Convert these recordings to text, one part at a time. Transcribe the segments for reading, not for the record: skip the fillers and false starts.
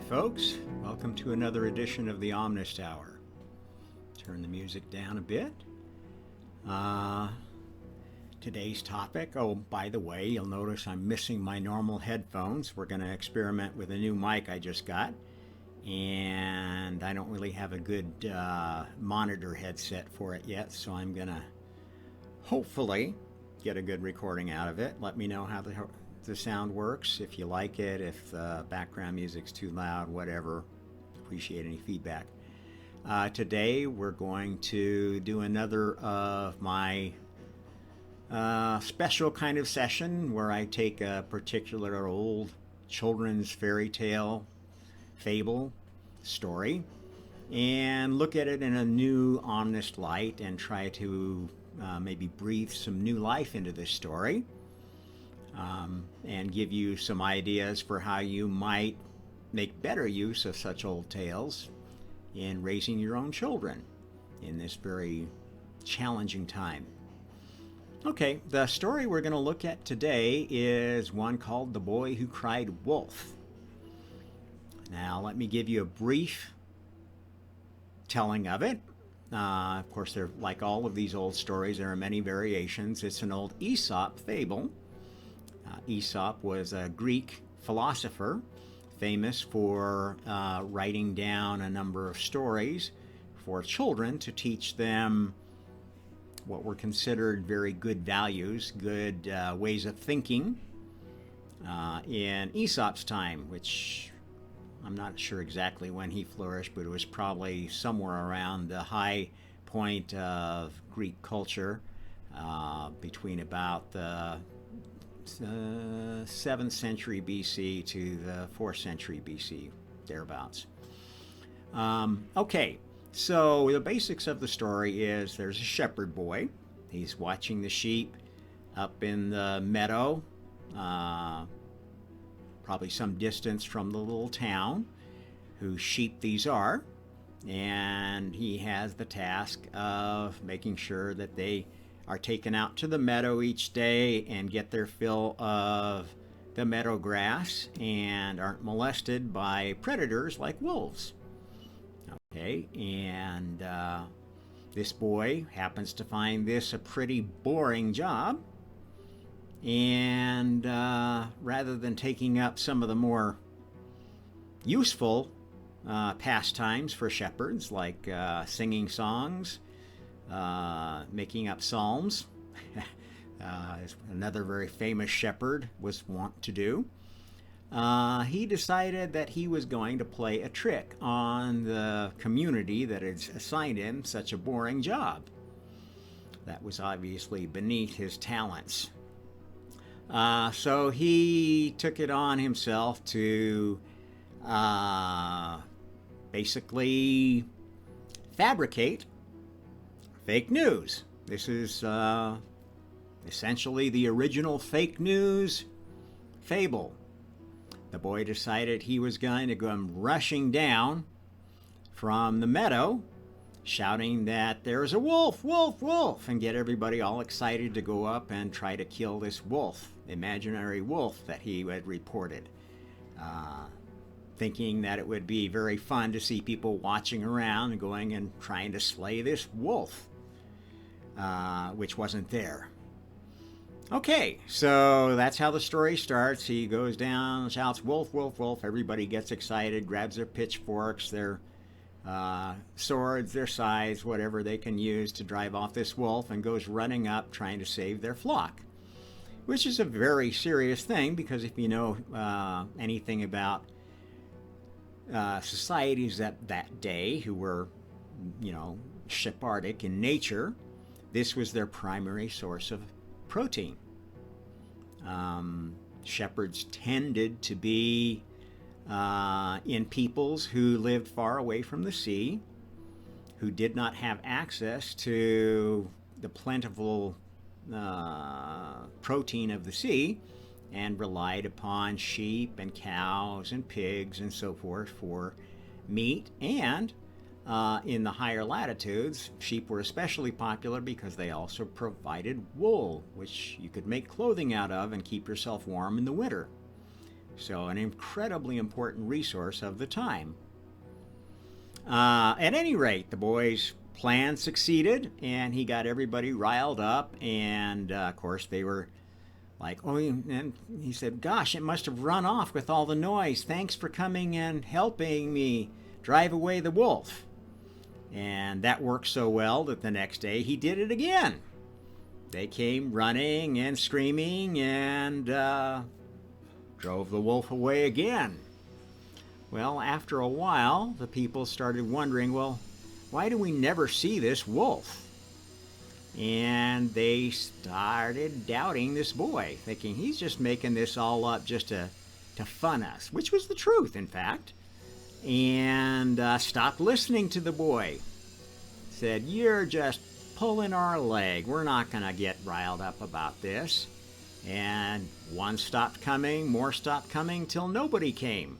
folks. Welcome to another edition of the Omnist Hour. Turn the music down a bit. Today's topic, oh, by the way, you'll notice I'm missing my normal headphones. We're going to experiment with a new mic I just got. And I don't really have a good monitor headset for it yet, so I'm going to hopefully get a good recording out of it. Let me know how the sound works, if you like it, if the background music's too loud, whatever. Appreciate any feedback. Today we're going to do another of my special kind of session where I take a particular old children's fairy tale, fable, story, and look at it in a new, honest light and try to maybe breathe some new life into this story. And give you some ideas for how you might make better use of such old tales in raising your own children in this very challenging time. Okay, the story we're going to look at today is one called The Boy Who Cried Wolf. Now, let me give you a brief telling of it. Of course, they're like all of these old stories, there are many variations. It's an old Aesop fable. Aesop was a Greek philosopher famous for writing down a number of stories for children to teach them what were considered very good values, good ways of thinking in Aesop's time, which I'm not sure exactly when he flourished, but it was probably somewhere around the high point of Greek culture between about the 7th century BC to the 4th century BC, thereabouts. Okay, so the basics of the story is there's a shepherd boy. He's watching the sheep up in the meadow, probably some distance from the little town, whose sheep these are, and he has the task of making sure that they are taken out to the meadow each day and get their fill of the meadow grass and aren't molested by predators like wolves. Okay, and this boy happens to find this a pretty boring job, and rather than taking up some of the more useful pastimes for shepherds like singing songs, making up psalms, another very famous shepherd was wont to do, he decided that he was going to play a trick on the community that had assigned him such a boring job. That was obviously beneath his talents. So he took it on himself to basically fabricate fake news. This is essentially the original fake news fable. The boy decided he was going to come rushing down from the meadow, shouting that there's a wolf, wolf, wolf, and get everybody all excited to go up and try to kill this wolf, imaginary wolf that he had reported, thinking that it would be very fun to see people watching around and going and trying to slay this wolf, which wasn't there. Okay, so that's how the story starts. He goes down, shouts, wolf, wolf, wolf. Everybody gets excited, grabs their pitchforks, their swords, their scythes, whatever they can use to drive off this wolf, and goes running up trying to save their flock, which is a very serious thing, because if you know anything about societies at that day who were, shepherdic in nature, this was their primary source of protein. Shepherds tended to be in peoples who lived far away from the sea, who did not have access to the plentiful protein of the sea, and relied upon sheep and cows and pigs and so forth for meat. And in the higher latitudes, sheep were especially popular because they also provided wool, which you could make clothing out of and keep yourself warm in the winter. So, an incredibly important resource of the time. At any rate, the boy's plan succeeded, and he got everybody riled up. And of course, they were like, oh, and he said, gosh, it must have run off with all the noise. Thanks for coming and helping me drive away the wolf. And that worked so well that the next day he did it again. They came running and screaming and drove the wolf away again. Well, after a while, the people started wondering, well, why do we never see this wolf? And they started doubting this boy, thinking he's just making this all up just to fun us, which was the truth, in fact. And stopped listening to the boy. Said, you're just pulling our leg. We're not going to get riled up about this. And one stopped coming, more stopped coming, till nobody came.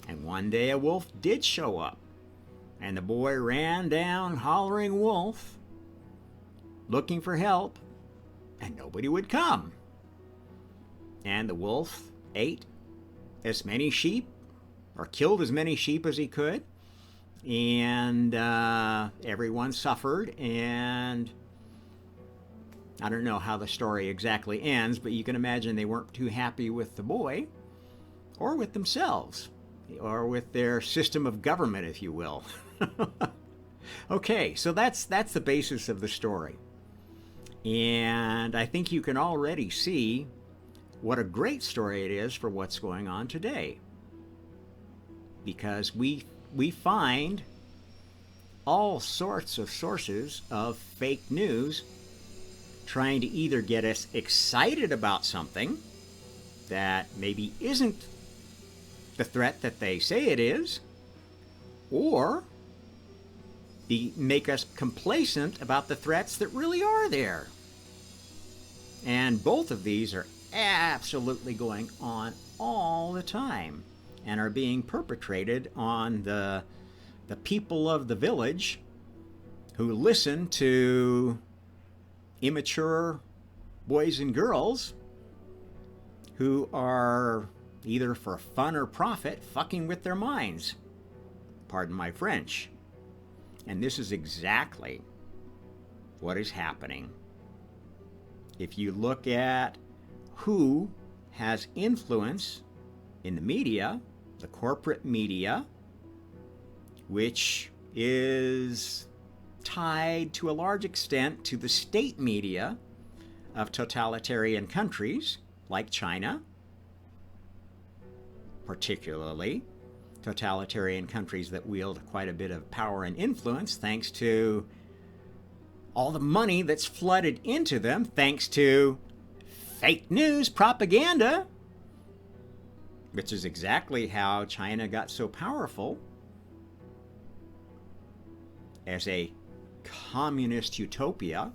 And one day a wolf did show up. And the boy ran down hollering wolf, looking for help, and nobody would come. And the wolf ate as many sheep, or killed as many sheep as he could, and everyone suffered. And I don't know how the story exactly ends, but you can imagine they weren't too happy with the boy, or with themselves, or with their system of government, if you will. Okay, so that's the basis of the story. And I think you can already see what a great story it is for what's going on today. Because we find all sorts of sources of fake news trying to either get us excited about something that maybe isn't the threat that they say it is, or make us complacent about the threats that really are there. And both of these are absolutely going on all the time and are being perpetrated on the people of the village who listen to immature boys and girls who are either for fun or profit fucking with their minds. Pardon my French. And this is exactly what is happening. If you look at who has influence in the media, the corporate media, which is tied to a large extent to the state media of totalitarian countries like China, particularly totalitarian countries that wield quite a bit of power and influence thanks to all the money that's flooded into them thanks to fake news propaganda, which is exactly how China got so powerful as a communist utopia.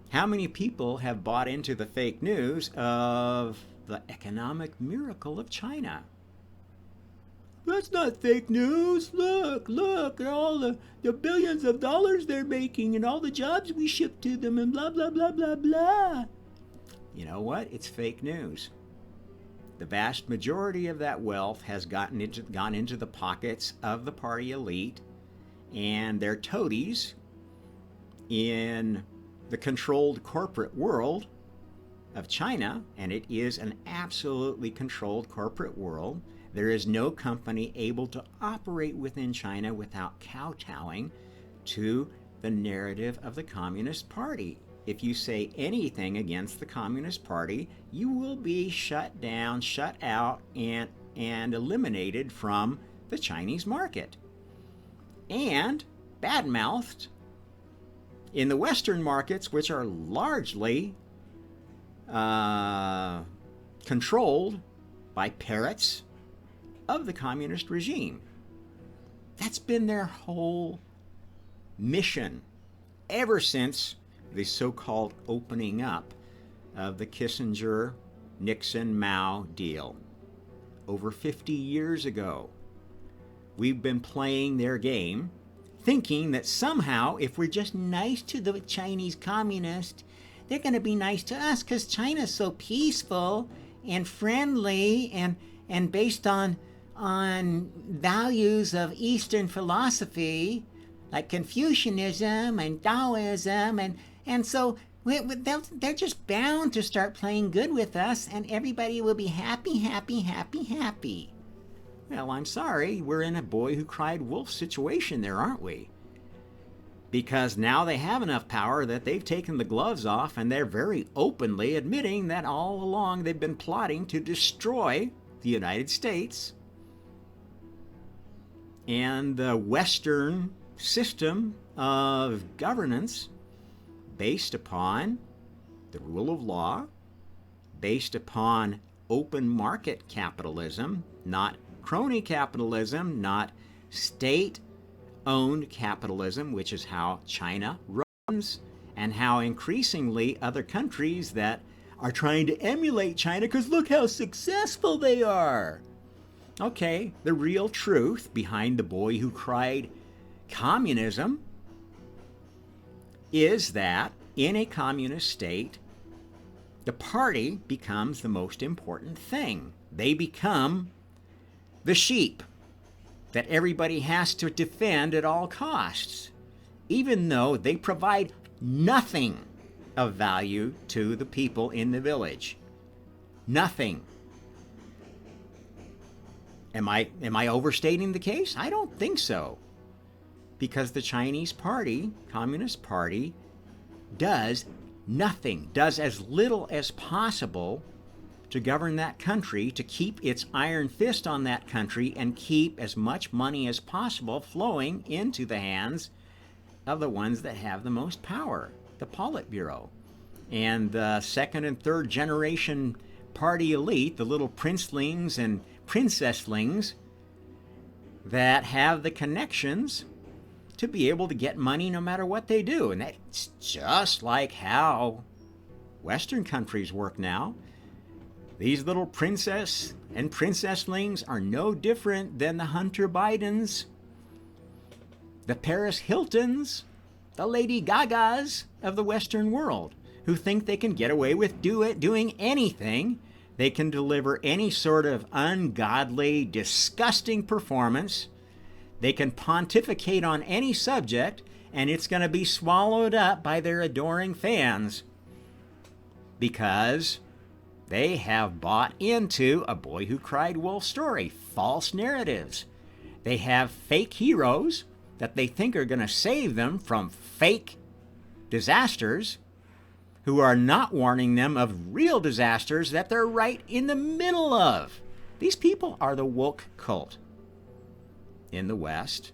How many people have bought into the fake news of the economic miracle of China? That's not fake news. Look at all the billions of dollars they're making and all the jobs we ship to them and blah, blah, blah, blah, blah. You know what? It's fake news. The vast majority of that wealth has gone into the pockets of the party elite and their toadies in the controlled corporate world of China, and it is an absolutely controlled corporate world. There is no company able to operate within China without kowtowing to the narrative of the Communist Party. If you say anything against the Communist Party, you will be shut down, shut out, and eliminated from the Chinese market. And badmouthed in the Western markets, which are largely controlled by parrots of the communist regime. That's been their whole mission ever since the so-called opening up of the Kissinger-Nixon-Mao deal over 50 years ago. We've been playing their game, thinking that somehow if we're just nice to the Chinese communists, they're going to be nice to us because China's so peaceful and friendly and based on values of Eastern philosophy like Confucianism and Taoism, and so they're just bound to start playing good with us, and everybody will be happy, happy, happy, happy. Well, I'm sorry, we're in a boy who cried wolf situation there, aren't we? Because now they have enough power that they've taken the gloves off, and they're very openly admitting that all along they've been plotting to destroy the United States and the Western system of governance based upon the rule of law, based upon open market capitalism, not crony capitalism, not state-owned capitalism, which is how China runs, and how increasingly other countries that are trying to emulate China because look how successful they are. Okay, the real truth behind the boy who cried communism is that in a communist state, the party becomes the most important thing. They become the sheep that everybody has to defend at all costs, even though they provide nothing of value to the people in the village. Nothing. Am I overstating the case? I don't think so. Because the Chinese Party, Communist Party, does nothing, does as little as possible to govern that country, to keep its iron fist on that country, and keep as much money as possible flowing into the hands of the ones that have the most power, the Politburo. And the second and third generation party elite, the little princelings and princesslings that have the connections to be able to get money no matter what they do. And that's just like how Western countries work now. These little princess and princesslings are no different than the Hunter Bidens, the Paris Hiltons, the Lady Gagas of the Western world, who think they can get away with doing anything. They can deliver any sort of ungodly, disgusting performance. They can pontificate on any subject, and it's going to be swallowed up by their adoring fans because they have bought into a boy who cried wolf story, false narratives. They have fake heroes that they think are going to save them from fake disasters, who are not warning them of real disasters that they're right in the middle of. These people are the woke cult in the West,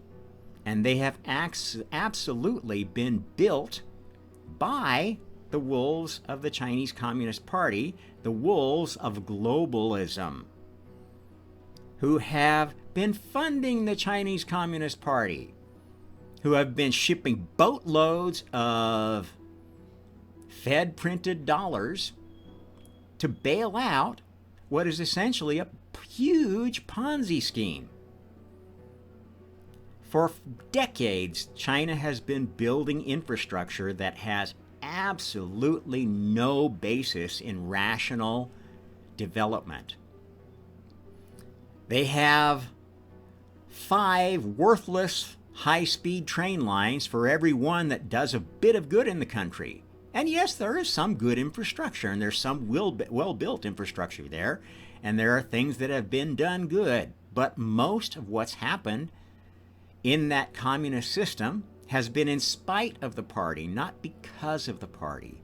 and they have absolutely been built by the wolves of the Chinese Communist Party, the wolves of globalism, who have been funding the Chinese Communist Party, who have been shipping boatloads of Fed-printed dollars to bail out what is essentially a huge Ponzi scheme. For decades, China has been building infrastructure that has absolutely no basis in rational development. They have 5 worthless high-speed train lines for every one that does a bit of good in the country. And yes, there is some good infrastructure, and there's some well-built infrastructure there, and there are things that have been done good. But most of what's happened in that communist system has been in spite of the party, not because of the party.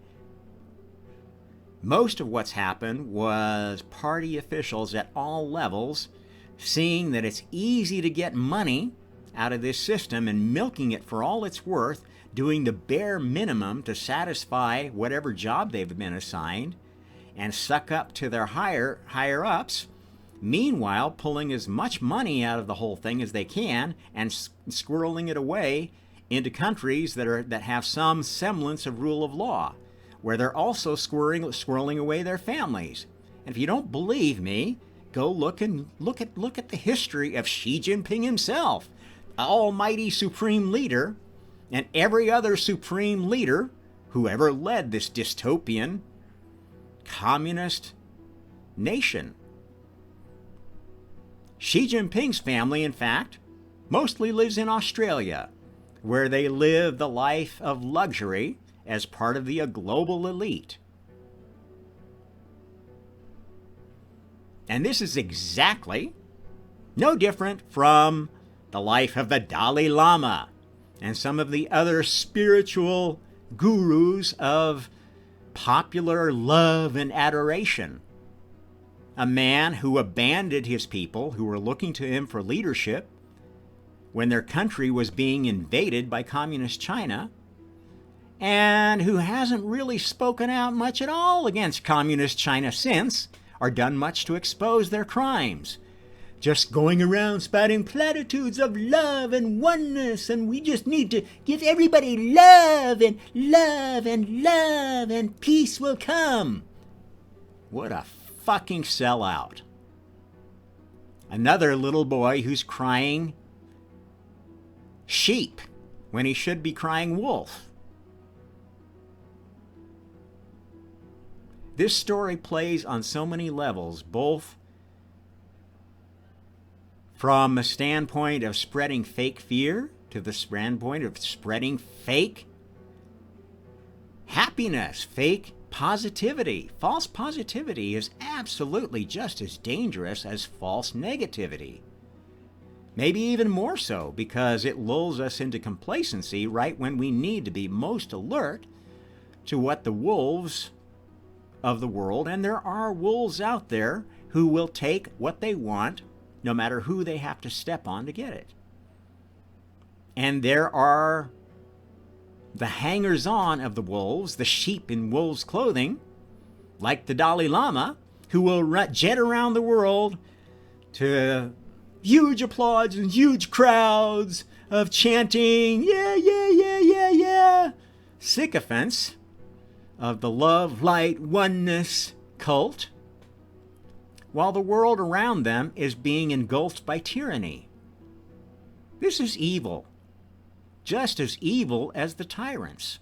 Most of what's happened was party officials at all levels seeing that it's easy to get money out of this system and milking it for all it's worth, doing the bare minimum to satisfy whatever job they've been assigned, and suck up to their higher-ups, meanwhile pulling as much money out of the whole thing as they can and squirreling it away into countries that have some semblance of rule of law, where they're also squirreling away their families. And if you don't believe me, go look at the history of Xi Jinping himself, almighty supreme leader, and every other supreme leader who ever led this dystopian, communist, nation. Xi Jinping's family, in fact, mostly lives in Australia, where they live the life of luxury as part of the global elite. And this is exactly no different from the life of the Dalai Lama and some of the other spiritual gurus of popular love and adoration. A man who abandoned his people who were looking to him for leadership when their country was being invaded by communist China, and who hasn't really spoken out much at all against communist China since, or done much to expose their crimes. Just going around spouting platitudes of love and oneness, and we just need to give everybody love and love and love, and peace will come. What a fucking sellout. Another little boy who's crying sheep when he should be crying wolf. This story plays on so many levels, both from a standpoint of spreading fake fear to the standpoint of spreading fake happiness, fake positivity. False positivity is absolutely just as dangerous as false negativity. Maybe even more so, because it lulls us into complacency right when we need to be most alert to what the wolves of the world, and there are wolves out there who will take what they want no matter who they have to step on to get it. And there are the hangers-on of the wolves, the sheep in wolves' clothing, like the Dalai Lama, who will jet around the world to huge applause and huge crowds of chanting, yeah, yeah, yeah, yeah, yeah, sycophants of the love, light, oneness cult, while the world around them is being engulfed by tyranny. This is evil, just as evil as the tyrants.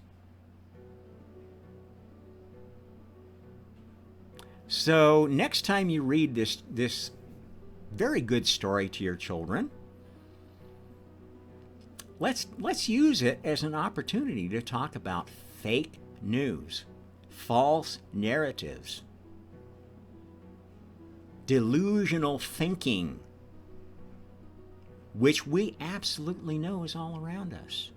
So next time you read this very good story to your children, let's use it as an opportunity to talk about fake news, false narratives, delusional thinking, which we absolutely know is all around us,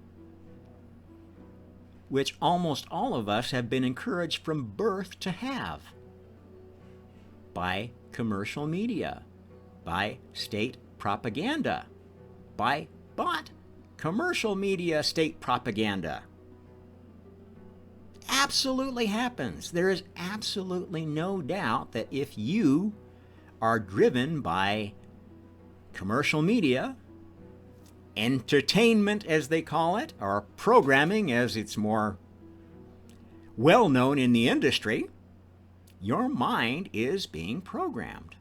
which almost all of us have been encouraged from birth to have by commercial media, by state propaganda, by bought commercial media state propaganda. Absolutely happens. There is absolutely no doubt that if you are driven by commercial media, entertainment as they call it, or programming as it's more well known in the industry, your mind is being programmed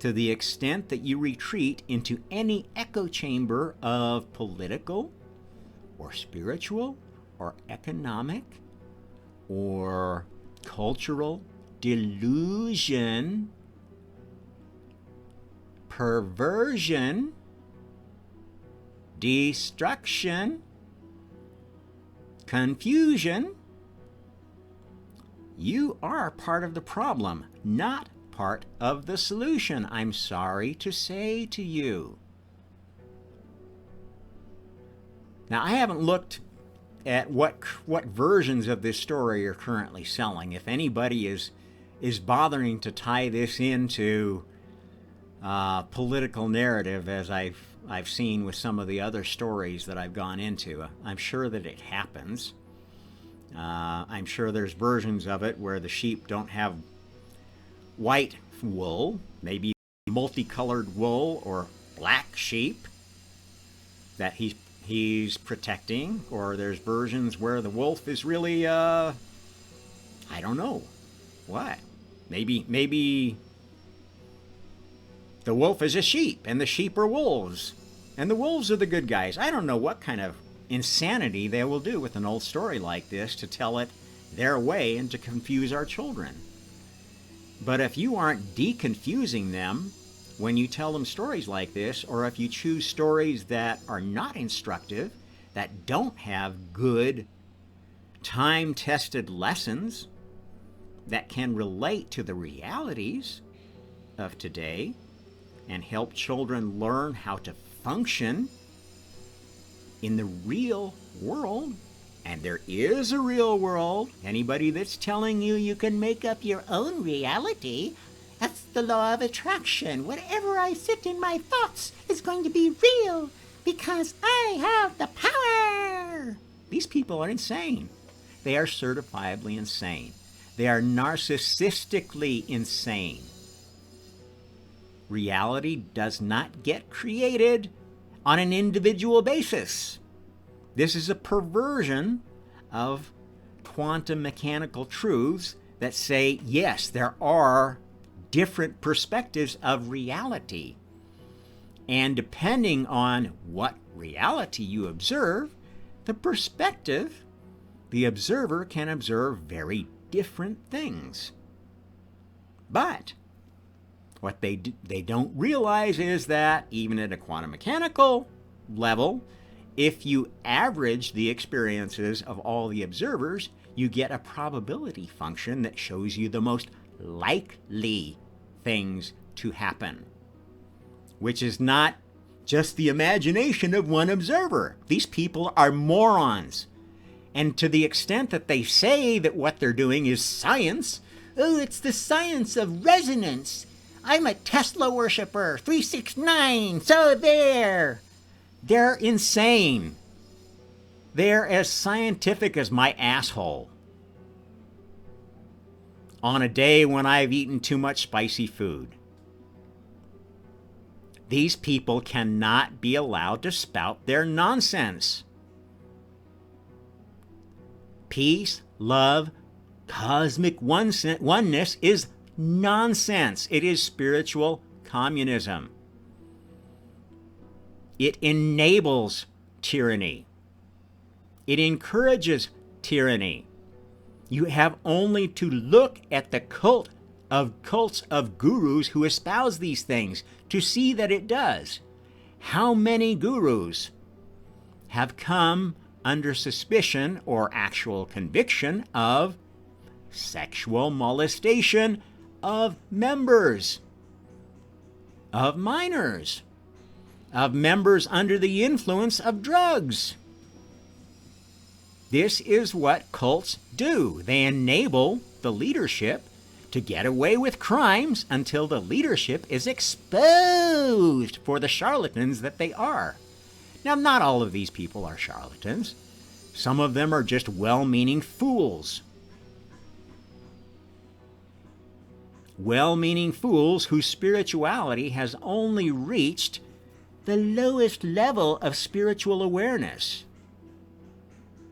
to the extent that you retreat into any echo chamber of political or spiritual or economic or cultural delusion, perversion, destruction, confusion. You are part of the problem, not part of the solution, I'm sorry to say to you. Now, I haven't looked at what versions of this story are currently selling. If anybody is bothering to tie this into political narrative, as I've seen with some of the other stories that I've gone into, I'm sure that it happens. I'm sure there's versions of it where the sheep don't have white wool, maybe multicolored wool or black sheep that he's protecting, or there's versions where the wolf is really I don't know what. Maybe the wolf is a sheep and the sheep are wolves and the wolves are the good guys. I don't know what kind of insanity they will do with an old story like this to tell it their way and to confuse our children. But if you aren't deconfusing them when you tell them stories like this, or if you choose stories that are not instructive, that don't have good, time-tested lessons that can relate to the realities of today and help children learn how to function in the real world, and there is a real world. Anybody that's telling you you can make up your own reality, that's the law of attraction. Whatever I sit in my thoughts is going to be real because I have the power. These people are insane. They are certifiably insane. They are narcissistically insane. Reality does not get created on an individual basis. This is a perversion of quantum mechanical truths that say, yes, there are different perspectives of reality. And depending on what reality you observe, the perspective, the observer can observe very different things. But what they don't realize is that even at a quantum mechanical level, if you average the experiences of all the observers, you get a probability function that shows you the most likely things to happen, which is not just the imagination of one observer. These people are morons. And to the extent that they say that what they're doing is science, oh, it's the science of resonance. I'm a Tesla worshiper, 369, so there. They're insane. They're as scientific as my asshole. On a day when I've eaten too much spicy food. These people cannot be allowed to spout their nonsense. Peace, love, cosmic oneness is nonsense. It is spiritual communism. It enables tyranny. It encourages tyranny. You have only to look at the cults of gurus who espouse these things to see that it does. How many gurus have come under suspicion or actual conviction of sexual molestation of members, of minors, of members under the influence of drugs? This is what cults do. They enable the leadership to get away with crimes until the leadership is exposed for the charlatans that they are. Now, not all of these people are charlatans. Some of them are just well-meaning fools. Well-meaning fools whose spirituality has only reached the lowest level of spiritual awareness.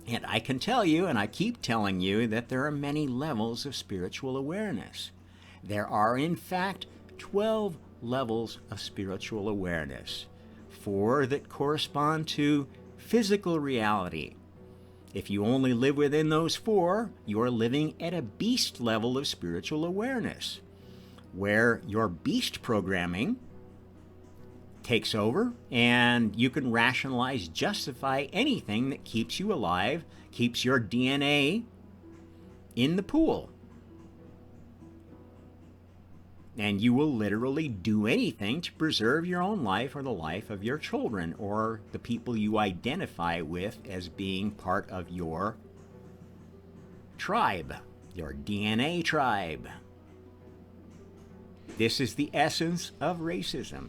And I can tell you, and I keep telling you, that there are many levels of spiritual awareness. There are, in fact, 12 levels of spiritual awareness. 4 that correspond to physical reality. If you only live within those 4, you are living at a beast level of spiritual awareness, where your beast programming takes over and you can rationalize, justify anything that keeps you alive, keeps your DNA in the pool. And you will literally do anything to preserve your own life or the life of your children or the people you identify with as being part of your tribe, your DNA tribe. This is the essence of racism.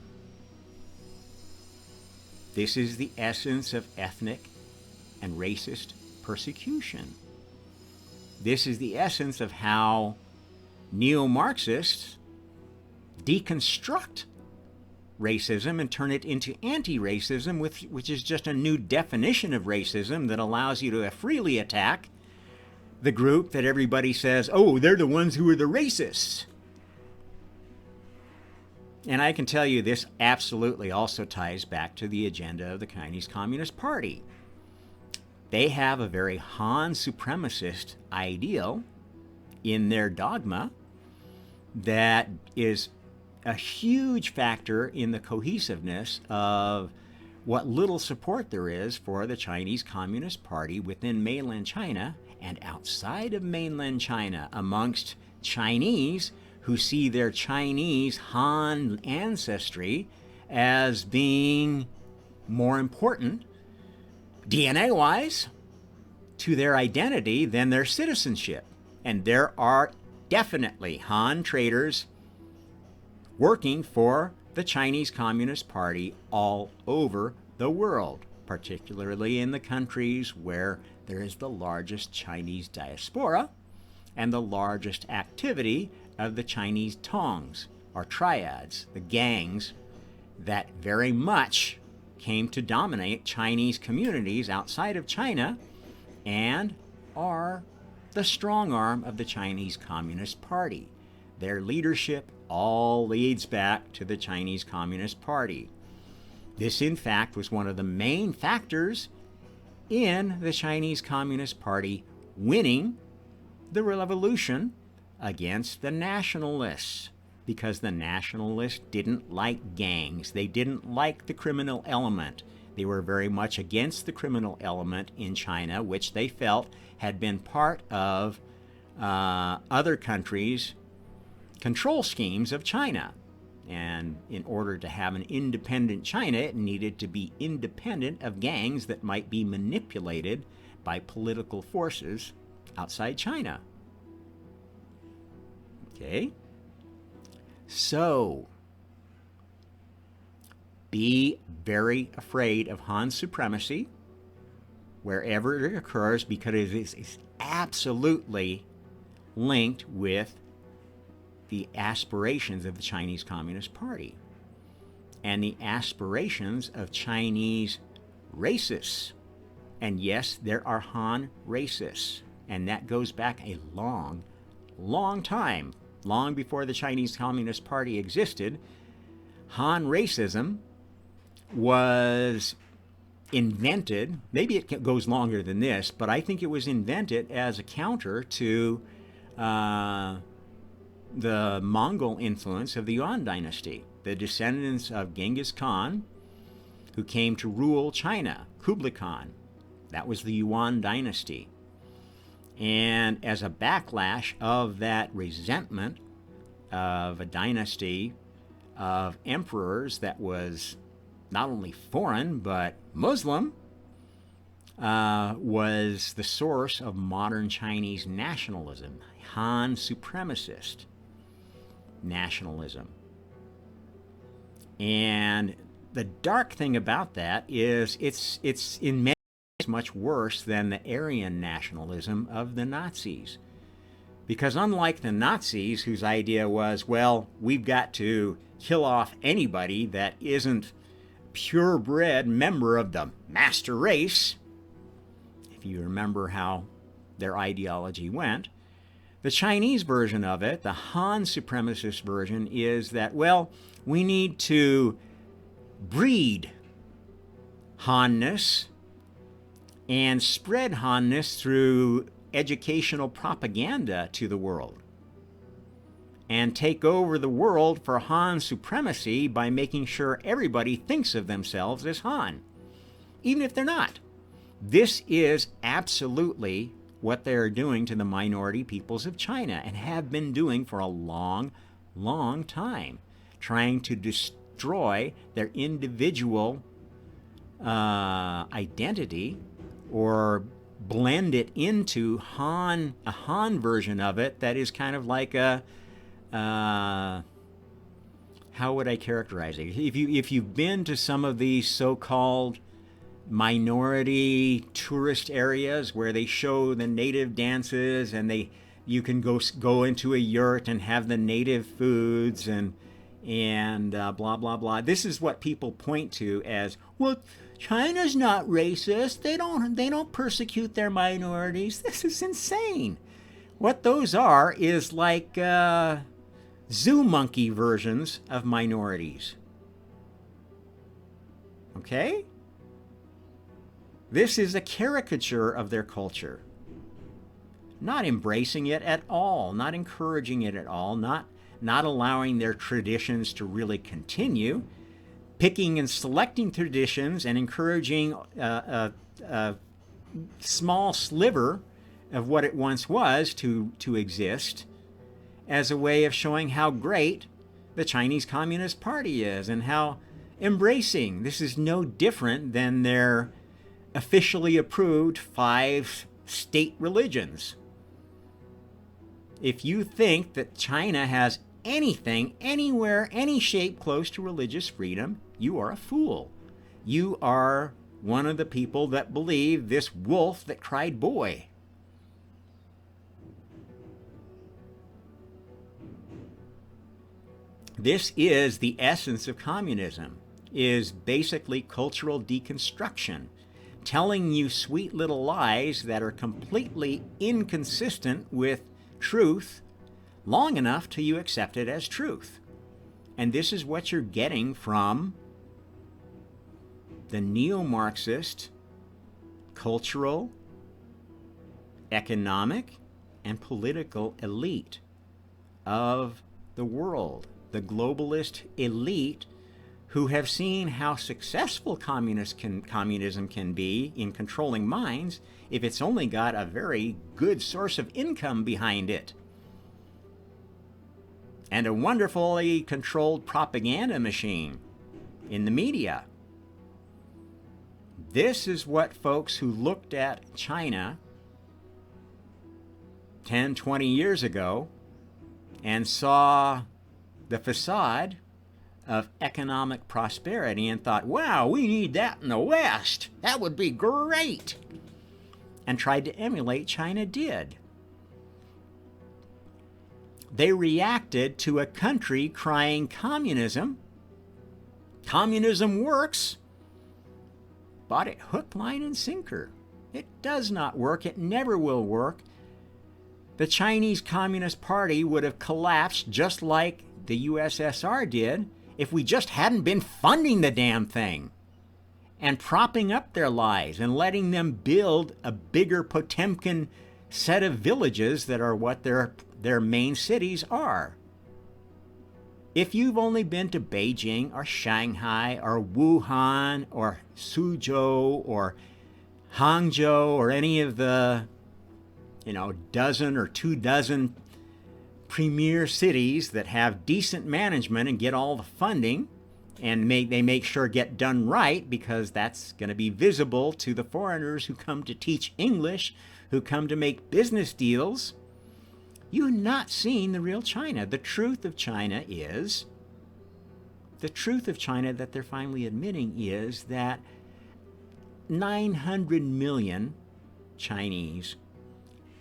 This is the essence of ethnic and racist persecution. This is the essence of how neo-Marxists deconstruct racism and turn it into anti-racism, which is just a new definition of racism that allows you to freely attack the group that everybody says, oh, they're the ones who are the racists. And I can tell you this absolutely also ties back to the agenda of the Chinese Communist Party. They have a very Han supremacist ideal in their dogma that is a huge factor in the cohesiveness of what little support there is for the Chinese Communist Party within mainland China and outside of mainland China amongst Chinese who see their Chinese Han ancestry as being more important DNA-wise to their identity than their citizenship. And there are definitely Han traitors working for the Chinese Communist Party all over the world, particularly in the countries where there is the largest Chinese diaspora and the largest activity of the Chinese tongs, or triads, the gangs that very much came to dominate Chinese communities outside of China and are the strong arm of the Chinese Communist Party. Their leadership all leads back to the Chinese Communist Party. This, in fact, was one of the main factors in the Chinese Communist Party winning the revolution against the nationalists, because the nationalists didn't like gangs. They didn't like the criminal element. They were very much against the criminal element in China, which they felt had been part of other countries' control schemes of China. And in order to have an independent China, it needed to be independent of gangs that might be manipulated by political forces outside China. Okay? So, be very afraid of Han supremacy wherever it occurs, because it is absolutely linked with the aspirations of the Chinese Communist Party and the aspirations of Chinese racists. And yes, there are Han racists, and that goes back a long, long time. Long before the Chinese Communist Party existed, Han racism was invented. Maybe it goes longer than this, but I think it was invented as a counter to the Mongol influence of the Yuan dynasty, the descendants of Genghis Khan, who came to rule China, Kublai Khan. That was the Yuan dynasty. And as a backlash of that resentment of a dynasty of emperors that was not only foreign but Muslim, was the source of modern Chinese nationalism, Han supremacist nationalism. And the dark thing about that is it's in many ways much worse than the Aryan nationalism of the Nazis. Because unlike the Nazis, whose idea was, well, we've got to kill off anybody that isn't purebred member of the master race, if you remember how their ideology went, the Chinese version of it, the Han supremacist version, is that, well, we need to breed Hanness and spread Hanness through educational propaganda to the world, and take over the world for Han supremacy by making sure everybody thinks of themselves as Han, even if they're not. This is absolutely what they're doing to the minority peoples of China, and have been doing for a long, long time, trying to destroy their individual identity or blend it into a Han version of it that is kind of like a, how would I characterize it? If you've been to some of these so-called minority tourist areas where they show the native dances, and you can go into a yurt and have the native foods and blah blah blah. This is what people point to as, well, China's not racist. They don't persecute their minorities. This is insane. What those are is like zoo monkey versions of minorities. Okay? This is a caricature of their culture. Not embracing it at all, not encouraging it at all, not not allowing their traditions to really continue, picking and selecting traditions and encouraging a small sliver of what it once was to exist as a way of showing how great the Chinese Communist Party is and how embracing. This is no different than their officially approved 5 state religions. If you think that China has anything, anywhere, any shape close to religious freedom, you are a fool. You are one of the people that believe this wolf that cried boy. This is the essence of communism, is basically cultural deconstruction, telling you sweet little lies that are completely inconsistent with truth long enough till you accept it as truth. And this is what you're getting from the neo-Marxist cultural, economic, and political elite of the world. The globalist elite who have seen how successful communism can be in controlling minds if it's only got a very good source of income behind it. And a wonderfully controlled propaganda machine in the media. This is what folks who looked at China 10, 20 years ago and saw the facade of economic prosperity and thought, wow, we need that in the West. That would be great. And tried to emulate China did. They reacted to a country crying communism. Communism works. Bought it hook, line, and sinker. It does not work. It never will work. The Chinese Communist Party would have collapsed just like the USSR did if we just hadn't been funding the damn thing and propping up their lies and letting them build a bigger Potemkin set of villages that are what their main cities are. If you've only been to Beijing or Shanghai or Wuhan or Suzhou or Hangzhou or any of the, dozen or 2 dozen premier cities that have decent management and get all the funding and they make sure get done right, because that's going to be visible to the foreigners who come to teach English, who come to make business deals, you've not seen the real China. The truth of China that they're finally admitting is that 900 million Chinese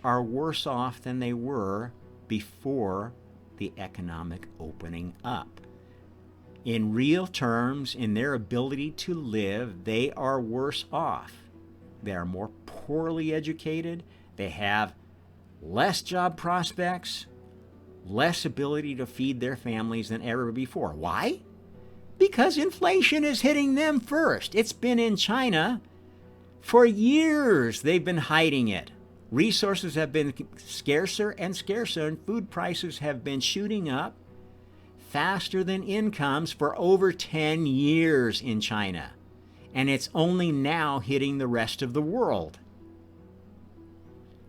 are worse off than they were before the economic opening up. In real terms, in their ability to live, they are worse off. They are more poorly educated. They have less job prospects, less ability to feed their families than ever before. Why? Because inflation is hitting them first. It's been in China for years. They've been hiding it. Resources have been scarcer and scarcer, and food prices have been shooting up faster than incomes for over 10 years in China. And it's only now hitting the rest of the world.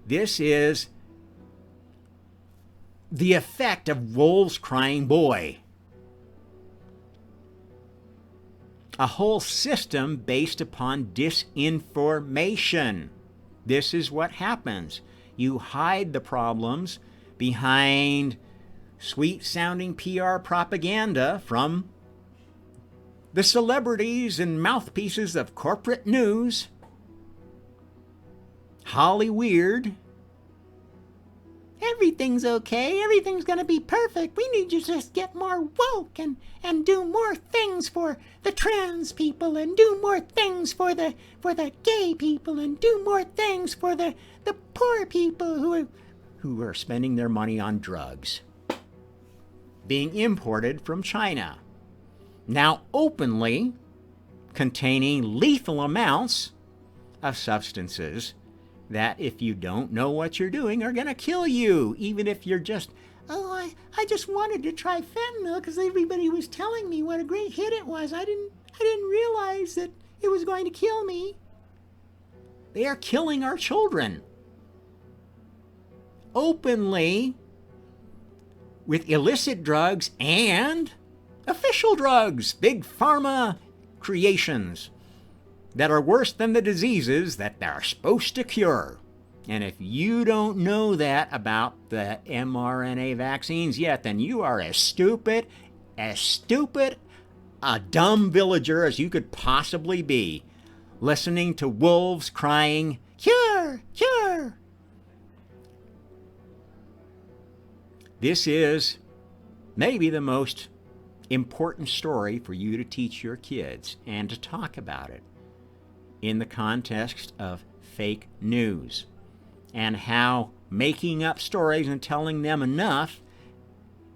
This is the effect of wolves crying boy. A whole system based upon disinformation. This is what happens. You hide the problems behind sweet-sounding PR propaganda from the celebrities and mouthpieces of corporate news. Hollyweird. Everything's okay. Everything's going to be perfect. We need to just get more woke and do more things for the trans people and do more things for the gay people and do more things for the poor people who are spending their money on drugs being imported from China. Now openly containing lethal amounts of substances that if you don't know what you're doing are going to kill you, even if you're just, oh, I just wanted to try fentanyl because everybody was telling me what a great hit it was. I didn't realize that it was going to kill me. They are killing our children openly with illicit drugs and official drugs, big pharma creations that are worse than the diseases that they're supposed to cure. And if you don't know that about the mRNA vaccines yet, then you are as stupid, a dumb villager as you could possibly be, listening to wolves crying, cure, cure. This is maybe the most important story for you to teach your kids and to talk about it in the context of fake news and how making up stories and telling them enough,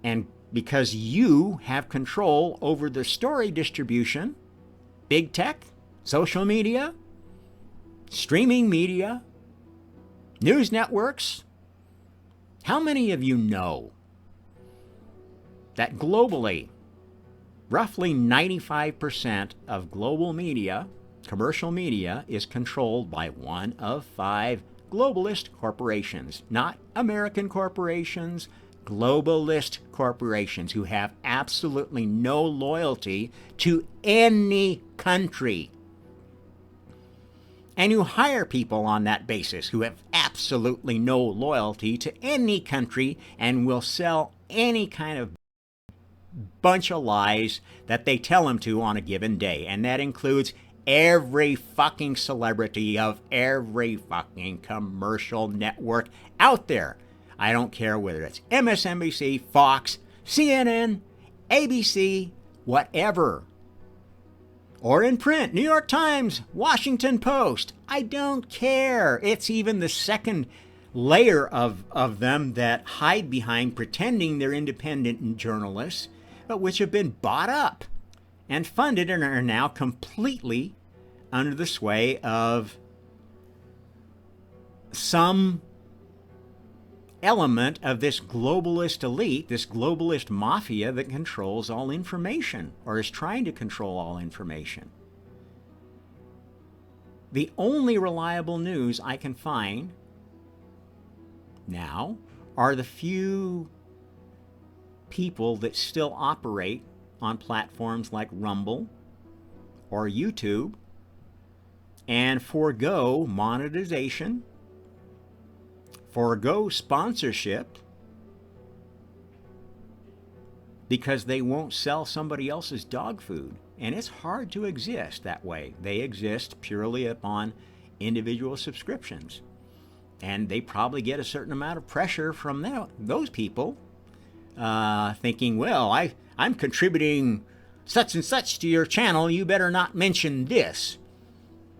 and because you have control over the story distribution, big tech, social media, streaming media, news networks, how many of you know that globally, roughly 95% of global media, commercial media, is controlled by one of 5 globalist corporations, not American corporations, globalist corporations who have absolutely no loyalty to any country. And who hire people on that basis who have absolutely no loyalty to any country and will sell any kind of bunch of lies that they tell them to on a given day. And that includes every fucking celebrity of every fucking commercial network out there. I don't care whether it's MSNBC, Fox, CNN, ABC, whatever. Or in print, New York Times, Washington Post. I don't care. It's even the second layer of them that hide behind pretending they're independent journalists, but which have been bought up and funded and are now completely under the sway of some element of this globalist elite, this globalist mafia that controls all information or is trying to control all information. The only reliable news I can find now are the few people that still operate on platforms like Rumble or YouTube and forego monetization, forego sponsorship because they won't sell somebody else's dog food. And it's hard to exist that way. They exist purely upon individual subscriptions. And they probably get a certain amount of pressure from those people thinking, well, I'm contributing such and such to your channel. You better not mention this.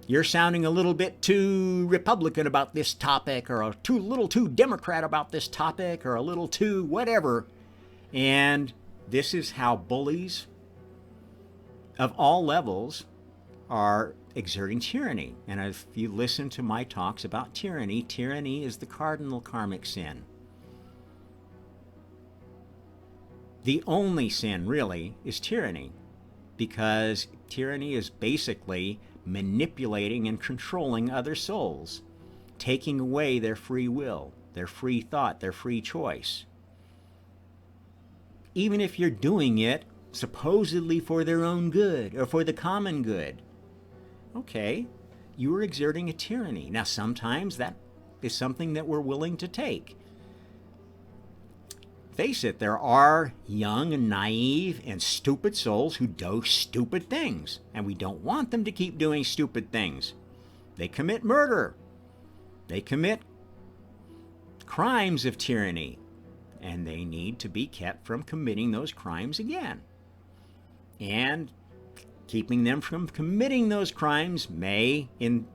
You're sounding a little bit too Republican about this topic, or a little too Democrat about this topic, or a little too whatever. And this is how bullies of all levels are exerting tyranny. And if you listen to my talks about tyranny, tyranny is the cardinal karmic sin. The only sin, really, is tyranny, because tyranny is basically manipulating and controlling other souls, taking away their free will, their free thought, their free choice. Even if you're doing it supposedly for their own good or for the common good, okay, you are exerting a tyranny. Now, sometimes that is something that we're willing to take. Face it, there are young and naive and stupid souls who do stupid things, and we don't want them to keep doing stupid things. They commit murder. They commit crimes of tyranny, and they need to be kept from committing those crimes again. And keeping them from committing those crimes may, in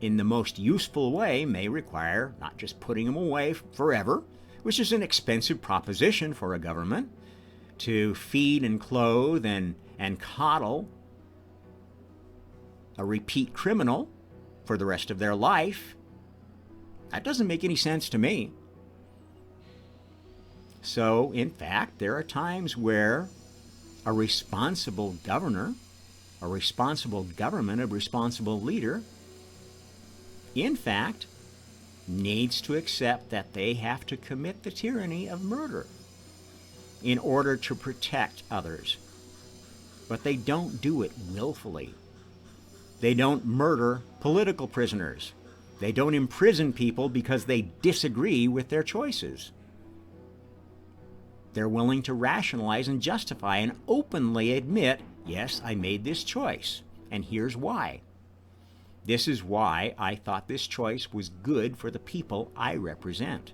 the most useful way, may require not just putting them away forever, which is an expensive proposition for a government, to feed and clothe and coddle a repeat criminal for the rest of their life. That doesn't make any sense to me. So, in fact, there are times where a responsible governor, a responsible government, a responsible leader, in fact, needs to accept that they have to commit the tyranny of murder in order to protect others. But they don't do it willfully. They don't murder political prisoners. They don't imprison people because they disagree with their choices. They're willing to rationalize and justify and openly admit, yes, I made this choice, and here's why. This is why I thought this choice was good for the people I represent.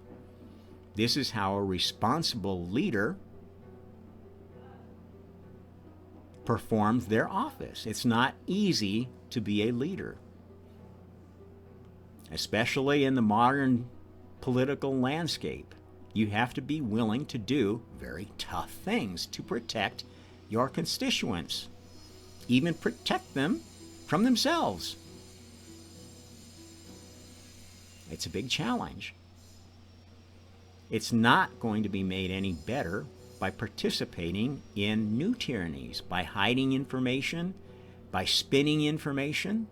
This is how a responsible leader performs their office. It's not easy to be a leader, especially in the modern political landscape. You have to be willing to do very tough things to protect your constituents, even protect them from themselves. It's a big challenge. It's not going to be made any better by participating in new tyrannies, by hiding information, by spinning information,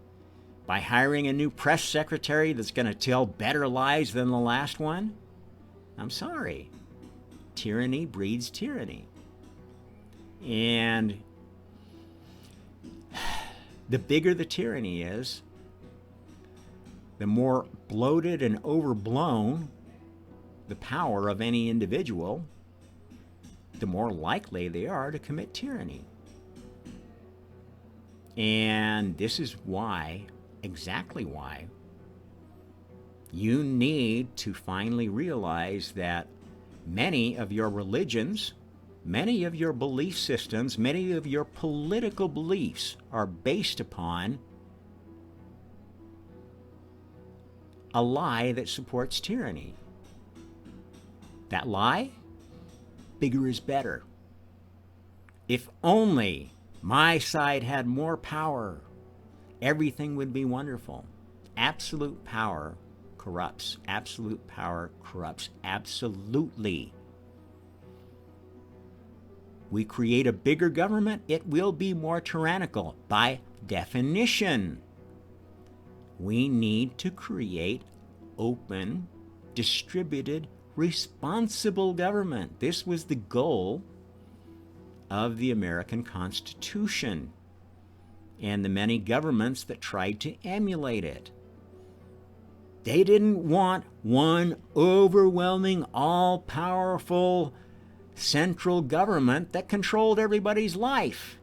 by hiring a new press secretary that's going to tell better lies than the last one. I'm sorry. Tyranny breeds tyranny. And the bigger the tyranny is, the more bloated and overblown the power of any individual, the more likely they are to commit tyranny. And this is why, exactly why, you need to finally realize that many of your religions, many of your belief systems, many of your political beliefs are based upon a lie that supports tyranny. That lie? Bigger is better. If only my side had more power, everything would be wonderful. Absolute power corrupts. Absolute power corrupts absolutely. We create a bigger government, it will be more tyrannical by definition. We need to create open, distributed, responsible government. This was the goal of the American Constitution and the many governments that tried to emulate it. They didn't want one overwhelming, all-powerful central government that controlled everybody's life.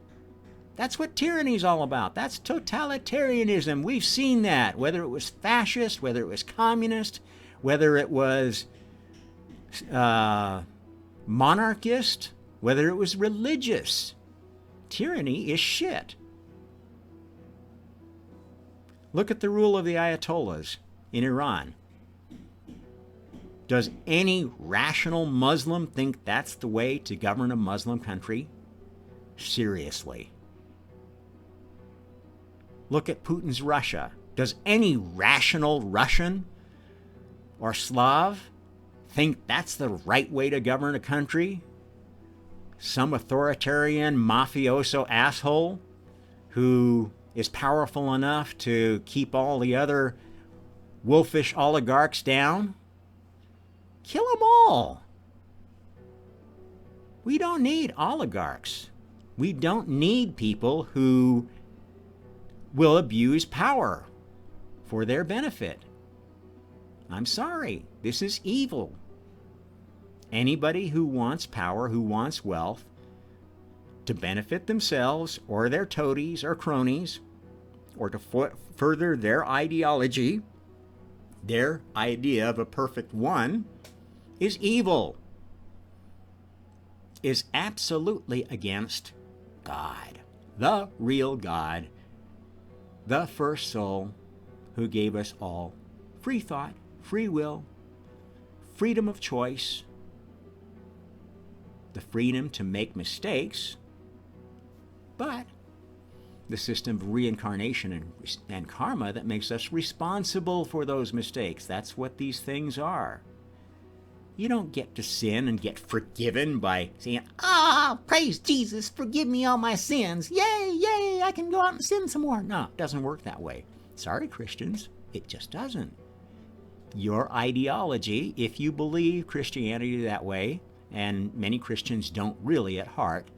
That's what tyranny is all about. That's totalitarianism. We've seen that, whether it was fascist, whether it was communist, whether it was monarchist, whether it was religious. Tyranny is shit. Look at the rule of the Ayatollahs in Iran. Does any rational Muslim think that's the way to govern a Muslim country? Seriously. Look at Putin's Russia. Does any rational Russian or Slav think that's the right way to govern a country? Some authoritarian mafioso asshole who is powerful enough to keep all the other wolfish oligarchs down? Kill them all. We don't need oligarchs. We don't need people who will abuse power for their benefit. I'm sorry, this is evil. Anybody who wants power, who wants wealth, to benefit themselves or their toadies or cronies, or to further their ideology, their idea of a perfect one, is evil, is absolutely against God, the real God, the first soul who gave us all free thought, free will, freedom of choice, the freedom to make mistakes, but the system of reincarnation and karma that makes us responsible for those mistakes. That's what these things are. You don't get to sin and get forgiven by saying, praise Jesus, forgive me all my sins. Yay, yay, I can go out and sin some more. No, it doesn't work that way. Sorry, Christians, it just doesn't. Your ideology, if you believe Christianity that way, and many Christians don't really at heart,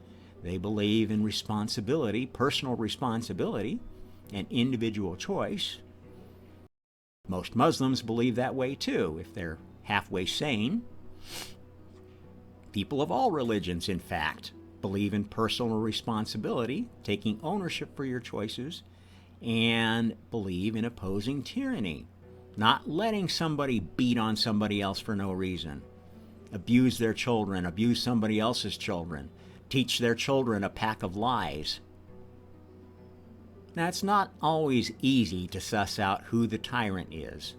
they believe in responsibility, personal responsibility, and individual choice. Most Muslims believe that way too, if they're halfway sane. People of all religions, in fact, believe in personal responsibility, taking ownership for your choices, and believe in opposing tyranny, not letting somebody beat on somebody else for no reason, abuse their children, abuse somebody else's children, teach their children a pack of lies. Now, it's not always easy to suss out who the tyrant is.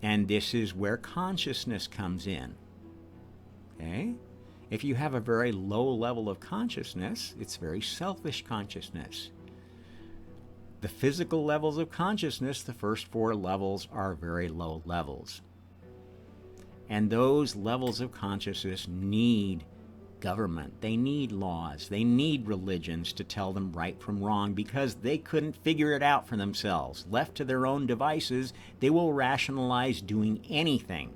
And this is where consciousness comes in. Okay? If you have a very low level of consciousness, it's very selfish consciousness. The physical levels of consciousness, the first 4 levels, are very low levels. And those levels of consciousness need government. They need laws. They need religions to tell them right from wrong because they couldn't figure it out for themselves. Left to their own devices, they will rationalize doing anything.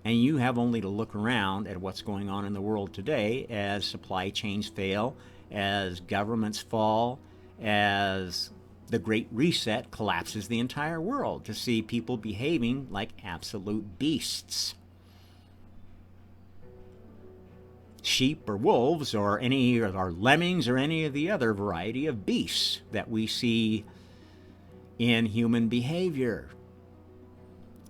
And you have only to look around at what's going on in the world today as supply chains fail, as governments fall, as the Great Reset collapses the entire world, to see people behaving like absolute beasts. Sheep or wolves or lemmings or any of the other variety of beasts that we see in human behavior.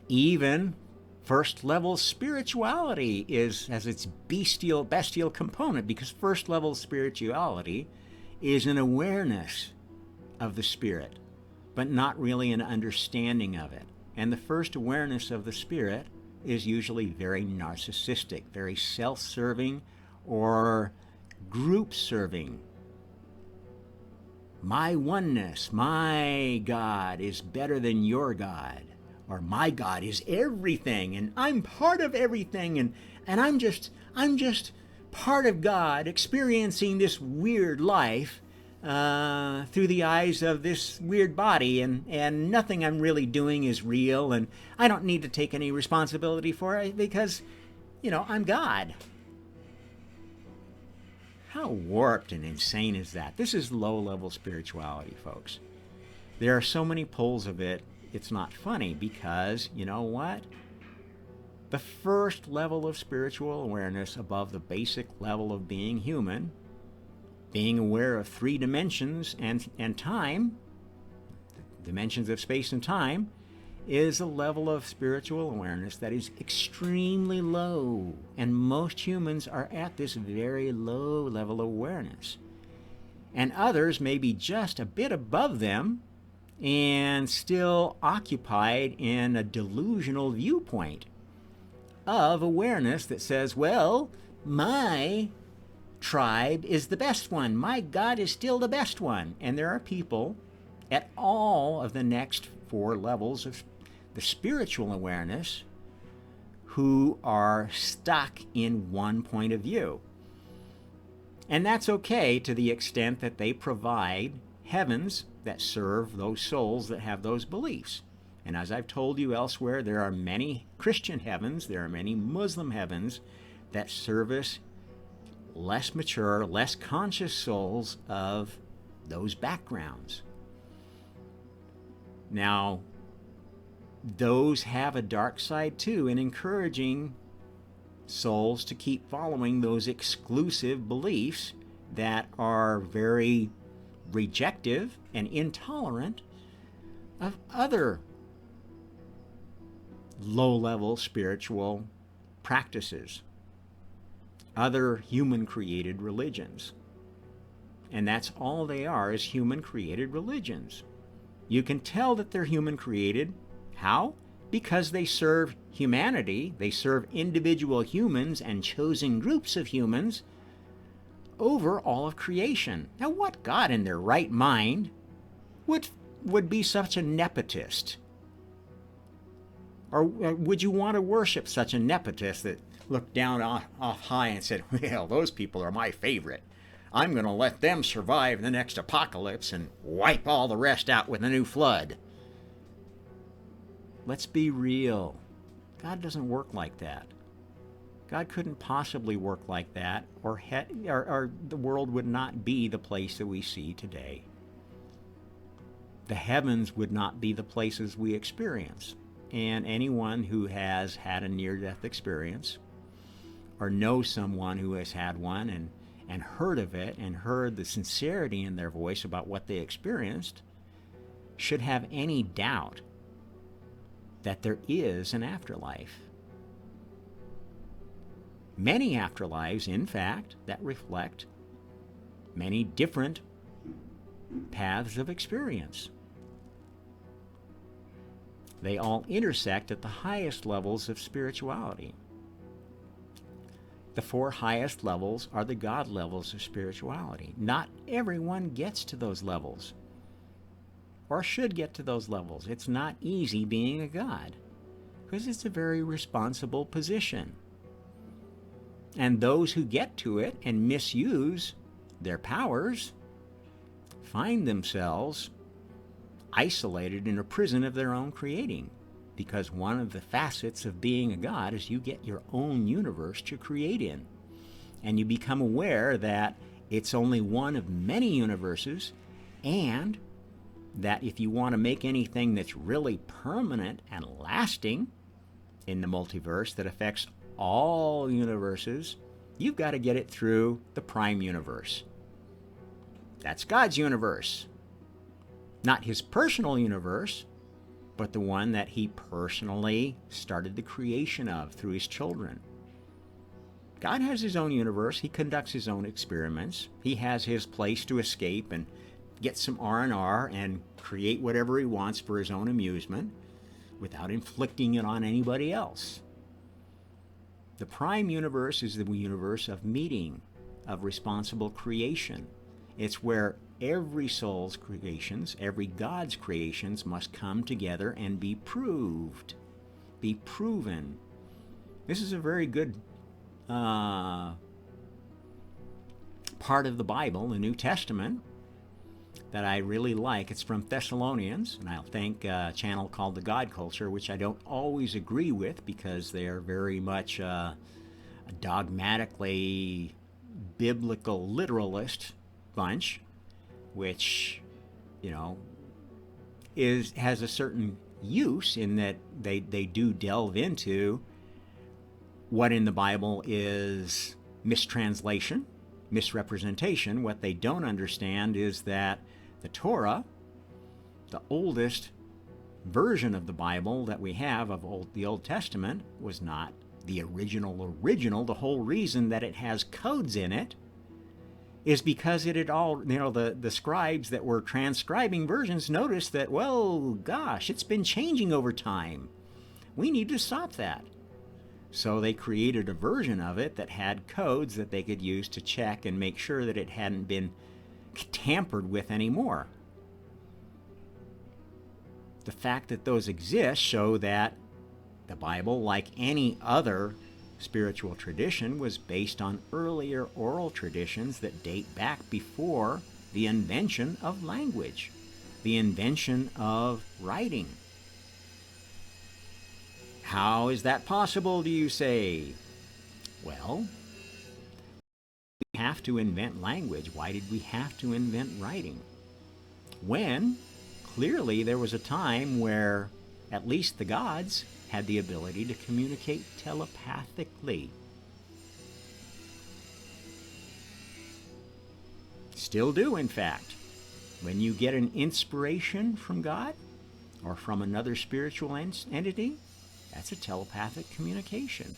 Even first level spirituality has its bestial component, because first level spirituality is an awareness of the spirit, but not really an understanding of it. And the first awareness of the spirit is usually very narcissistic, very self-serving, or group serving. My oneness, my God is better than your God, or my God is everything and I'm part of everything, and I'm just part of God experiencing this weird life through the eyes of this weird body, and nothing I'm really doing is real, and I don't need to take any responsibility for it because, I'm God. How warped and insane is that? This is low-level spirituality, folks. There are so many poles of it, it's not funny, because, you know what? The first level of spiritual awareness above the basic level of being human, being aware of 3 dimensions and time, dimensions of space and time, is a level of spiritual awareness that is extremely low. And most humans are at this very low level of awareness. And others may be just a bit above them and still occupied in a delusional viewpoint of awareness that says, well, my tribe is the best one. My God is still the best one. And there are people at all of the next 4 levels of the spiritual awareness who are stuck in one point of view. And that's okay to the extent that they provide heavens that serve those souls that have those beliefs. And as I've told you elsewhere, there are many Christian heavens, there are many Muslim heavens that service less mature, less conscious souls of those backgrounds. Now, those have a dark side too, in encouraging souls to keep following those exclusive beliefs that are very rejective and intolerant of other low-level spiritual practices, other human-created religions. And that's all they are, is human-created religions. You can tell that they're human-created. How? Because they serve humanity, they serve individual humans and chosen groups of humans over all of creation. Now, what God in their right mind would be such a nepotist? Or would you want to worship such a nepotist that looked down off high and said, well, those people are my favorite. I'm going to let them survive the next apocalypse and wipe all the rest out with a new flood. Let's be real. God doesn't work like that. God couldn't possibly work like that, or the world would not be the place that we see today. The heavens would not be the places we experience. And anyone who has had a near-death experience or knows someone who has had one and heard of it and heard the sincerity in their voice about what they experienced should have any doubt that there is an afterlife. Many afterlives, in fact, that reflect many different paths of experience. They all intersect at the highest levels of spirituality. The 4 highest levels are the God levels of spirituality. Not everyone gets to those levels, or should get to those levels. It's not easy being a God, because it's a very responsible position. And those who get to it and misuse their powers find themselves isolated in a prison of their own creating, because one of the facets of being a God is you get your own universe to create in, and you become aware that it's only one of many universes, and that if you want to make anything that's really permanent and lasting in the multiverse that affects all universes, you've got to get it through the prime universe. That's God's universe. Not his personal universe, but the one that he personally started the creation of through his children. God has his own universe. He conducts his own experiments. He has his place to escape and get some R&R and create whatever he wants for his own amusement without inflicting it on anybody else. The prime universe is the universe of meeting, of responsible creation. It's where every soul's creations, every God's creations must come together and be proved, be proven. This is a very good part of the Bible, the New Testament, that I really like. It's from Thessalonians, and I'll thank a channel called The God Culture, which I don't always agree with because they are very much a dogmatically biblical literalist bunch, which, you know, has a certain use in that they do delve into what in the Bible is mistranslation, misrepresentation. What they don't understand is that the Torah, the oldest version of the Bible that we have of the Old Testament, was not the original. The whole reason that it has codes in it is because it had all, you know, the scribes that were transcribing versions noticed that, well, gosh, it's been changing over time. We need to stop that. So they created a version of it that had codes that they could use to check and make sure that it hadn't been tampered with anymore. The fact that those exist show that the Bible, like any other spiritual tradition, was based on earlier oral traditions that date back before the invention of language, the invention of writing. How is that possible, do you say? Well, we have to invent language. Why did we have to invent writing? When clearly there was a time where at least the gods had the ability to communicate telepathically. Still do, in fact. When you get an inspiration from God or from another spiritual entity, that's a telepathic communication.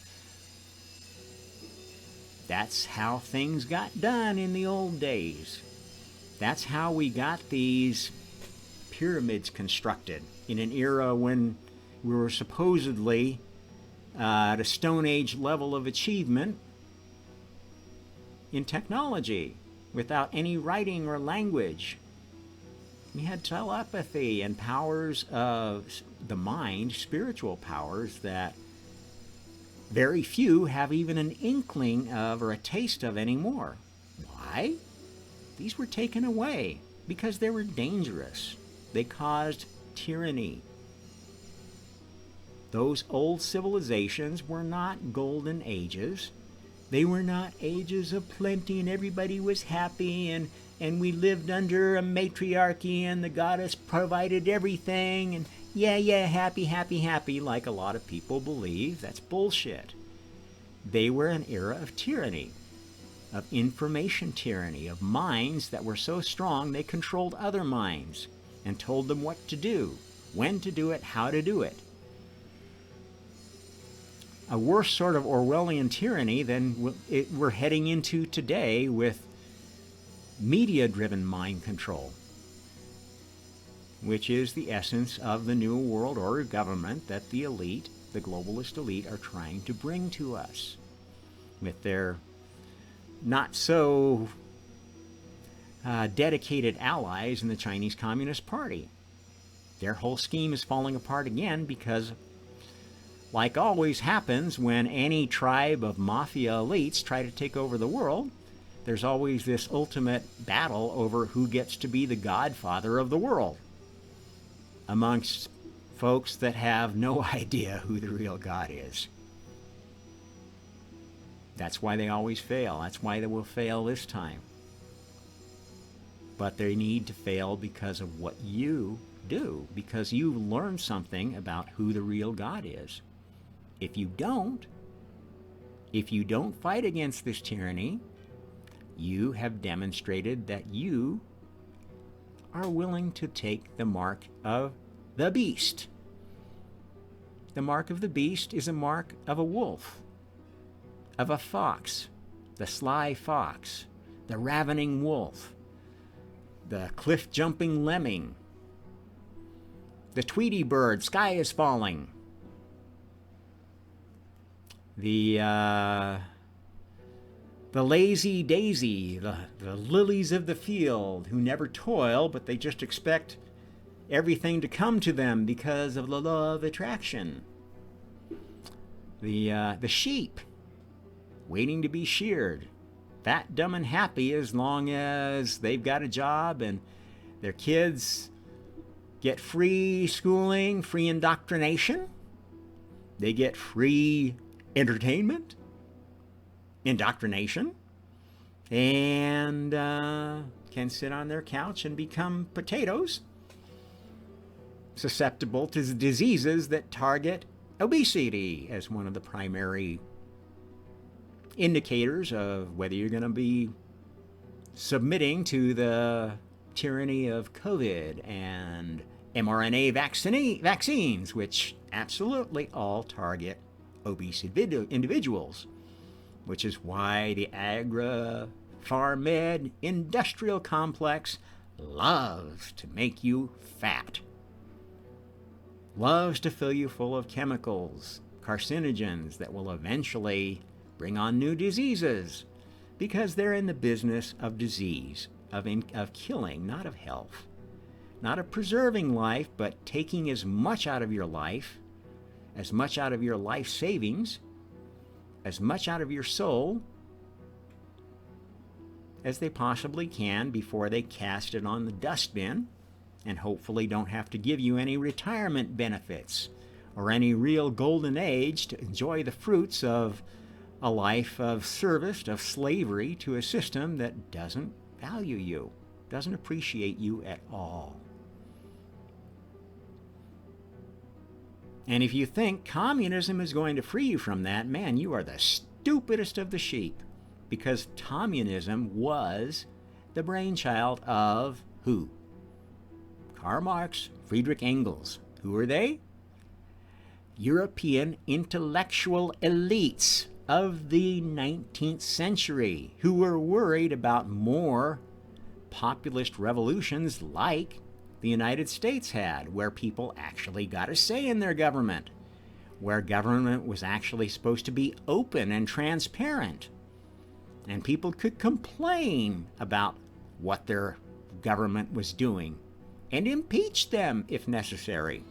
That's how things got done in the old days. That's how we got these pyramids constructed in an era when we were supposedly at a Stone Age level of achievement, in technology without any writing or language. We had telepathy and powers of the mind, spiritual powers that very few have even an inkling of or a taste of anymore. Why? These were taken away because they were dangerous. They caused tyranny. Those old civilizations were not golden ages. They were not ages of plenty and everybody was happy and we lived under a matriarchy and the goddess provided everything and happy, happy, happy, like a lot of people believe. That's bullshit. They were an era of tyranny, of information tyranny, of minds that were so strong they controlled other minds and told them what to do, when to do it, how to do it. A worse sort of Orwellian tyranny than we're heading into today with media-driven mind control, which is the essence of the New World Order government that the elite, the globalist elite, are trying to bring to us with their not so dedicated allies in the Chinese Communist Party. Their whole scheme is falling apart again because, like always happens when any tribe of mafia elites try to take over the world, there's always this ultimate battle over who gets to be the godfather of the world amongst folks that have no idea who the real God is. That's why they always fail. That's why they will fail this time. But they need to fail because of what you do, because you learn something about who the real God is. If you don't fight against this tyranny, you have demonstrated that you are willing to take the mark of the beast. The mark of the beast is a mark of a wolf, of a fox, the sly fox, the ravening wolf, the cliff-jumping lemming, the Tweety bird, sky is falling, the lazy daisy, the lilies of the field who never toil, but they just expect everything to come to them because of the law of attraction. The sheep waiting to be sheared, fat, dumb, and happy as long as they've got a job and their kids get free schooling, free indoctrination. They get free entertainment, indoctrination, and can sit on their couch and become potatoes, susceptible to diseases that target obesity as one of the primary indicators of whether you're going to be submitting to the tyranny of COVID and mRNA vaccines, which absolutely all target obese individuals, which is why the agri-farm-med industrial complex loves to make you fat, loves to fill you full of chemicals, carcinogens that will eventually bring on new diseases, because they're in the business of disease, of killing, not of health, not of preserving life, but taking as much out of your life, as much out of your life savings, as much out of your soul as they possibly can before they cast it on the dustbin and hopefully don't have to give you any retirement benefits or any real golden age to enjoy the fruits of a life of service, of slavery to a system that doesn't value you, doesn't appreciate you at all. And if you think communism is going to free you from that, man, you are the stupidest of the sheep, because communism was the brainchild of who? Karl Marx, Friedrich Engels. Who are they? European intellectual elites of the 19th century who were worried about more populist revolutions like the United States had, where people actually got a say in their government, where government was actually supposed to be open and transparent, and people could complain about what their government was doing and impeach them if necessary,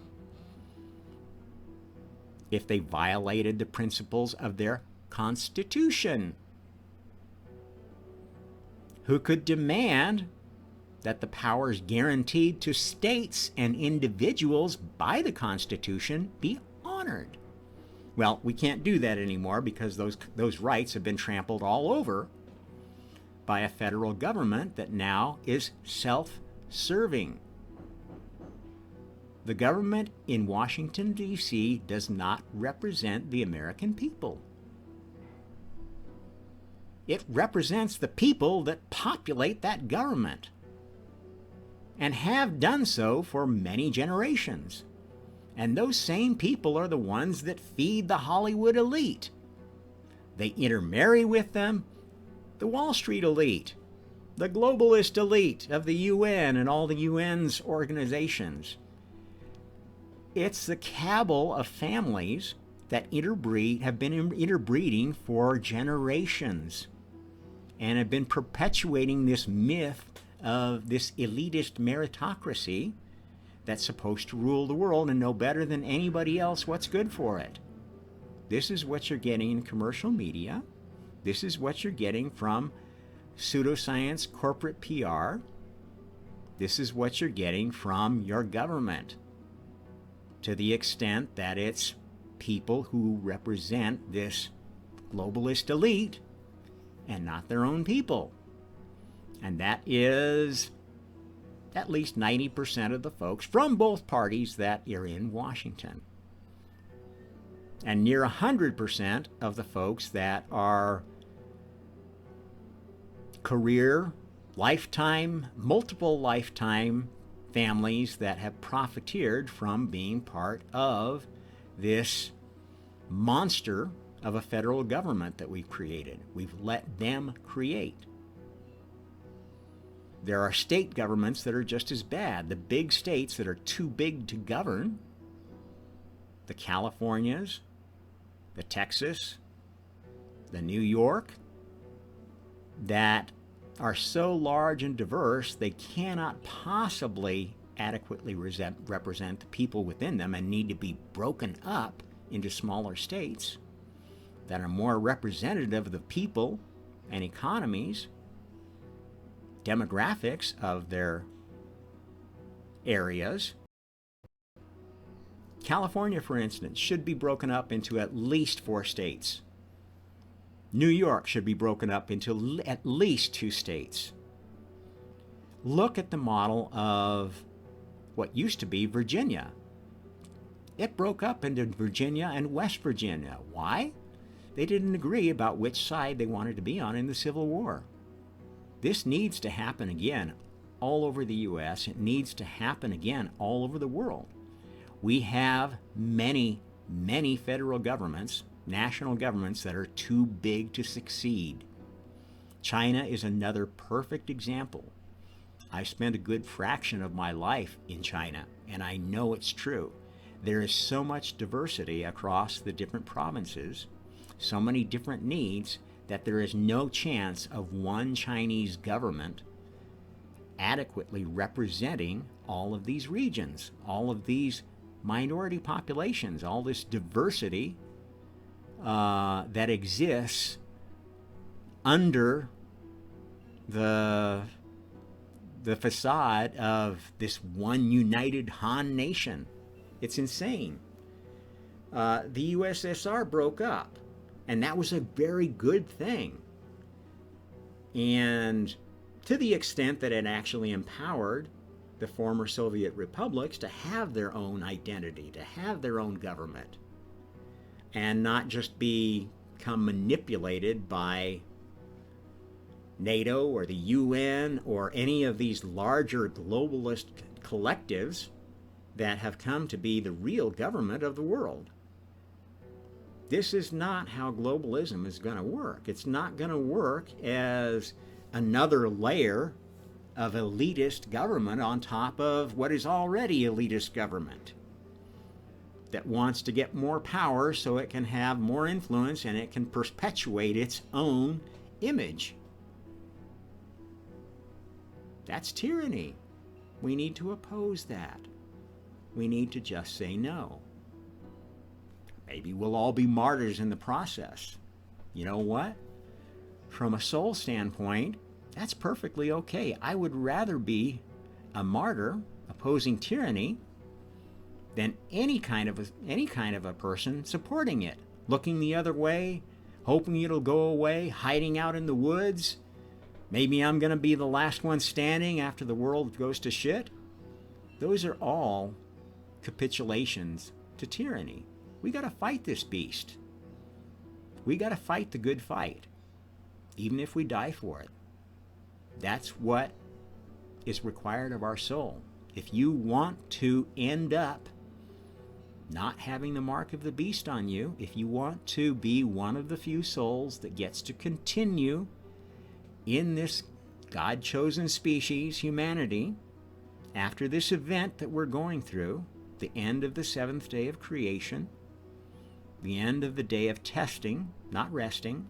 if they violated the principles of their Constitution. Who could demand that the powers guaranteed to states and individuals by the Constitution be honored? Well, we can't do that anymore because those rights have been trampled all over by a federal government that now is self-serving. The government in Washington, D.C. does not represent the American people. It represents the people that populate that government and have done so for many generations. And those same people are the ones that feed the Hollywood elite. They intermarry with them, the Wall Street elite, the globalist elite of the UN and all the UN's organizations. It's the cabal of families that have been interbreeding for generations and have been perpetuating this myth of this elitist meritocracy that's supposed to rule the world and know better than anybody else what's good for it. This is what you're getting in commercial media. This is what you're getting from pseudoscience corporate PR. This is what you're getting from your government, to the extent that it's people who represent this globalist elite and not their own people. And that is at least 90% of the folks from both parties that are in Washington. And near 100% of the folks that are career, lifetime, multiple lifetime families that have profiteered from being part of this monster of a federal government that we've created. We've let them create. There are state governments that are just as bad. The big states that are too big to govern, the Californias, the Texas, the New York, that are so large and diverse they cannot possibly adequately represent the people within them and need to be broken up into smaller states that are more representative of the people and economies, demographics of their areas. California, for instance, should be broken up into at least 4 states. New York should be broken up into at least 2 states. Look at the model of what used to be Virginia. It broke up into Virginia and West Virginia. Why? They didn't agree about which side they wanted to be on in the Civil War. This needs to happen again all over the U.S. It needs to happen again all over the world. We have many, many federal governments, national governments, that are too big to succeed. China is another perfect example. I spent a good fraction of my life in China, and I know it's true. There is so much diversity across the different provinces, so many different needs, that there is no chance of one Chinese government adequately representing all of these regions, all of these minority populations, all this diversity that exists under the facade of this one united Han nation. It's insane. The USSR broke up, and that was a very good thing. And to the extent that it actually empowered the former Soviet republics to have their own identity, to have their own government, and not just become manipulated by NATO or the UN or any of these larger globalist collectives that have come to be the real government of the world. This is not how globalism is going to work. It's not going to work as another layer of elitist government on top of what is already elitist government that wants to get more power so it can have more influence and it can perpetuate its own image. That's tyranny. We need to oppose that. We need to just say no. Maybe we'll all be martyrs in the process. You know what? From a soul standpoint, that's perfectly okay. I would rather be a martyr opposing tyranny than any kind of a person supporting it, looking the other way, hoping it'll go away, hiding out in the woods. Maybe I'm going to be the last one standing after the world goes to shit. Those are all capitulations to tyranny. We got to fight this beast. We got to fight the good fight, even if we die for it. That's what is required of our soul. If you want to end up not having the mark of the beast on you, if you want to be one of the few souls that gets to continue in this God-chosen species, humanity, after this event that we're going through, the end of the seventh day of creation, the end of the day of testing, not resting,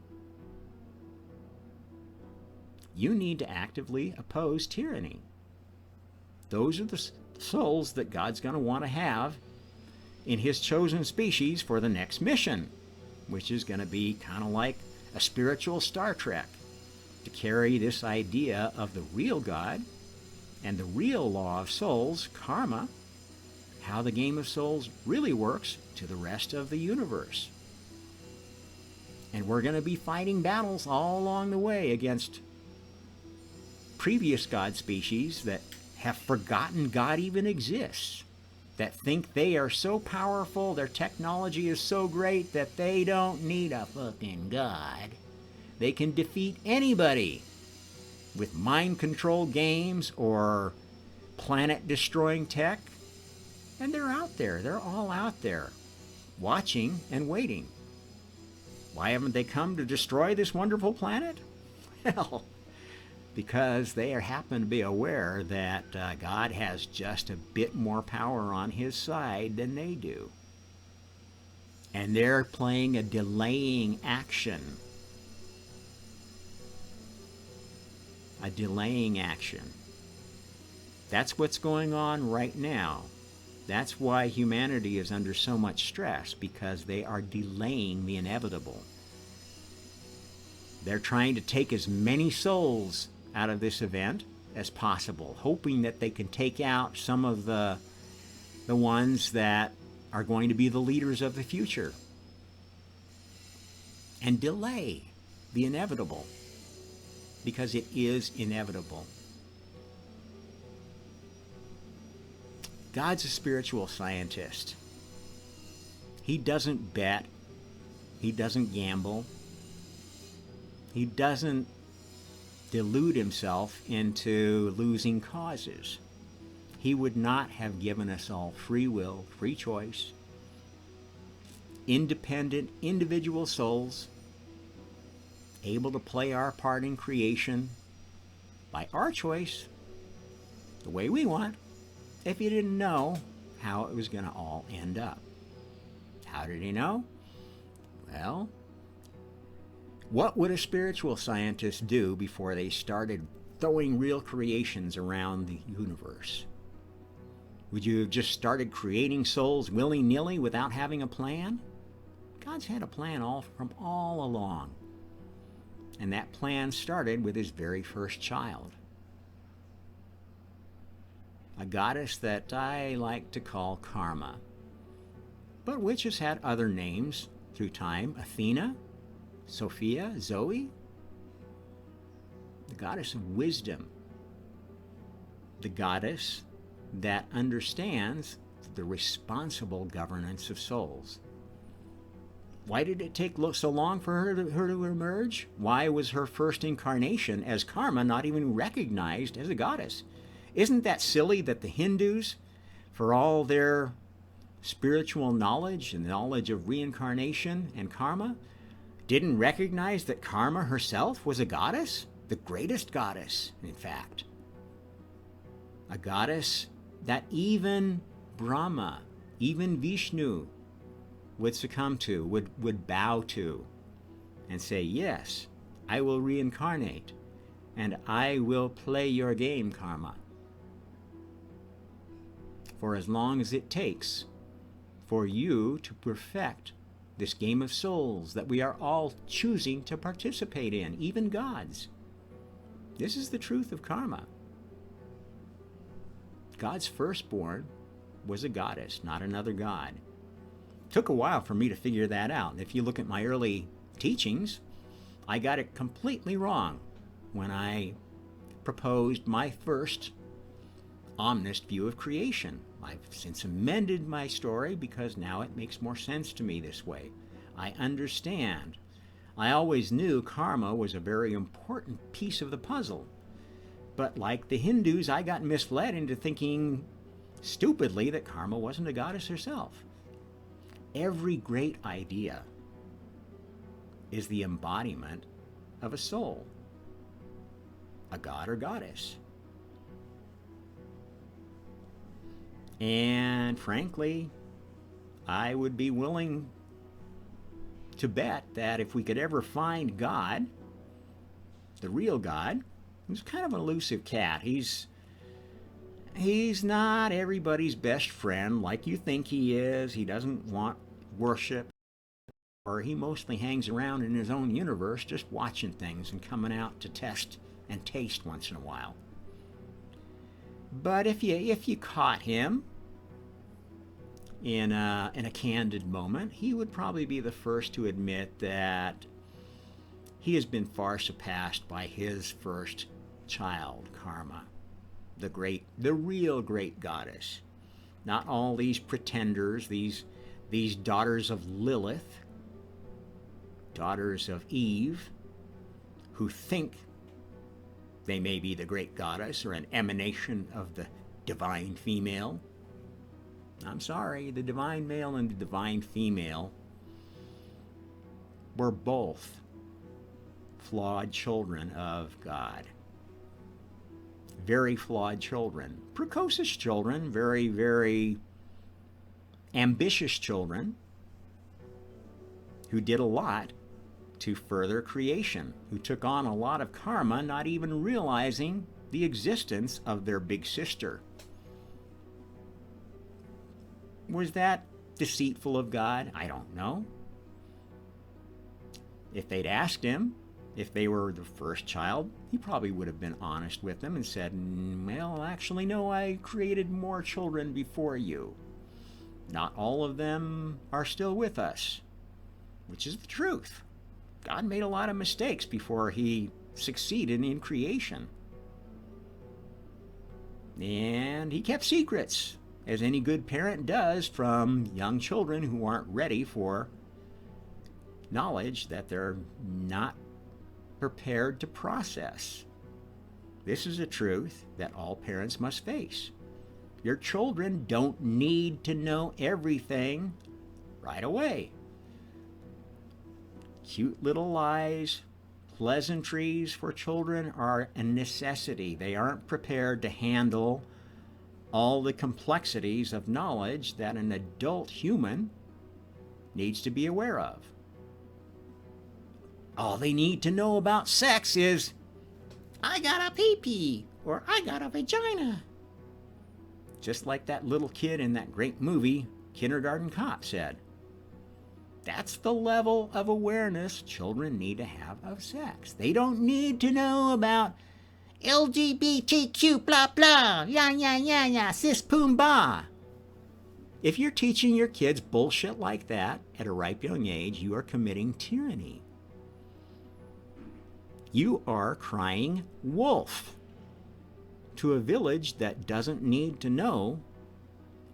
you need to actively oppose tyranny. Those are the souls that God's going to want to have in his chosen species for the next mission, which is going to be kind of like a spiritual Star Trek, to carry this idea of the real God and the real law of souls, karma, how the game of souls really works, to the rest of the universe. And we're going to be fighting battles all along the way against previous God species that have forgotten God even exists, that think they are so powerful, their technology is so great that they don't need a fucking God. They can defeat anybody with mind control games or planet-destroying tech. And they're out there. They're all out there, watching and waiting. Why haven't they come to destroy this wonderful planet? Well, because they happen to be aware that God has just a bit more power on his side than they do. And they're playing a delaying action. A delaying action. That's what's going on right now. That's why humanity is under so much stress, because they are delaying the inevitable. They're trying to take as many souls out of this event as possible, hoping that they can take out some of the ones that are going to be the leaders of the future, and delay the inevitable, because it is inevitable. God's a spiritual scientist. He doesn't bet. He doesn't gamble. He doesn't delude himself into losing causes. He would not have given us all free will, free choice, independent, individual souls, able to play our part in creation by our choice, the way we want, if he didn't know how it was going to all end up. How did he know? Well, what would a spiritual scientist do before they started throwing real creations around the universe? Would you have just started creating souls willy-nilly without having a plan? God's had a plan from all along. And that plan started with his very first child. A goddess that I like to call Karma, but which has had other names through time. Athena, Sophia, Zoe, the goddess of wisdom, the goddess that understands the responsible governance of souls. Why did it take so long for her to emerge? Why was her first incarnation as Karma not even recognized as a goddess? Isn't that silly that the Hindus, for all their spiritual knowledge and knowledge of reincarnation and karma, didn't recognize that Karma herself was a goddess? The greatest goddess, in fact. A goddess that even Brahma, even Vishnu would succumb to, would bow to, and say, yes, I will reincarnate, and I will play your game, karma, for as long as it takes for you to perfect this game of souls that we are all choosing to participate in, even gods. This is the truth of karma. God's firstborn was a goddess, not another god. It took a while for me to figure that out. If you look at my early teachings, I got it completely wrong when I proposed my first Omnist view of creation. I've since amended my story because now it makes more sense to me this way. I understand. I always knew karma was a very important piece of the puzzle. But like the Hindus, I got misled into thinking stupidly that karma wasn't a goddess herself. Every great idea is the embodiment of a soul, a god or goddess. And frankly, I would be willing to bet that if we could ever find God, the real God, he's kind of an elusive cat. He's not everybody's best friend like you think he is. He doesn't want worship, or he mostly hangs around in his own universe just watching things and coming out to test and taste once in a while. But if you caught him in a candid moment, he would probably be the first to admit that he has been far surpassed by his first child, karma, the real great goddess. Not all these pretenders, these daughters of Lilith, daughters of Eve, who think they may be the great goddess or an emanation of the divine female. I'm sorry, the divine male and the divine female were both flawed children of God. Very flawed children. Precocious children, very, very ambitious children who did a lot to further creation, who took on a lot of karma, not even realizing the existence of their big sister. Was that deceitful of God? I don't know. If they'd asked him if they were the first child, he probably would have been honest with them and said, well, actually, no, I created more children before you. Not all of them are still with us, which is the truth. God made a lot of mistakes before he succeeded in creation. And he kept secrets, as any good parent does, from young children who aren't ready for knowledge that they're not prepared to process. This is a truth that all parents must face. Your children don't need to know everything right away. Cute little lies, pleasantries for children are a necessity. They aren't prepared to handle all the complexities of knowledge that an adult human needs to be aware of. All they need to know about sex is, I got a pee-pee, or I got a vagina. Just like that little kid in that great movie, Kindergarten Cop, said. That's the level of awareness children need to have of sex. They don't need to know about LGBTQ blah blah, yeah, cis poom bah. If you're teaching your kids bullshit like that at a ripe young age, you are committing tyranny. You are crying wolf to a village that doesn't need to know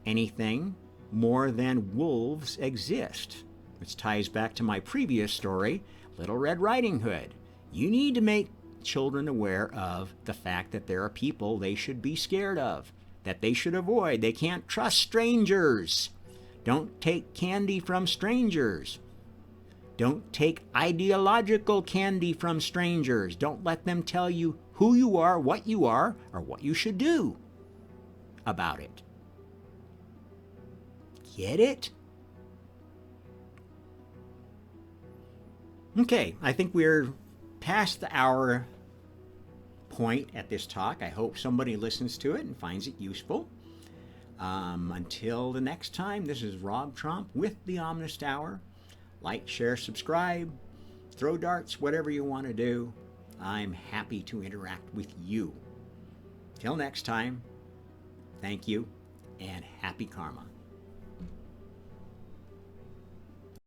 anything more than wolves exist, which ties back to my previous story, Little Red Riding Hood. You need to make children aware of the fact that there are people they should be scared of, that they should avoid. They can't trust strangers. Don't take candy from strangers. Don't take ideological candy from strangers. Don't let them tell you who you are, or what you should do about it. Get it? Okay, I think we're past the hour point at this talk. I hope somebody listens to it and finds it useful. Until the next time, this is Rob Trump with the Omnist Hour. Like, share, subscribe, throw darts, whatever you want to do. I'm happy to interact with you. Till next time, thank you and happy karma.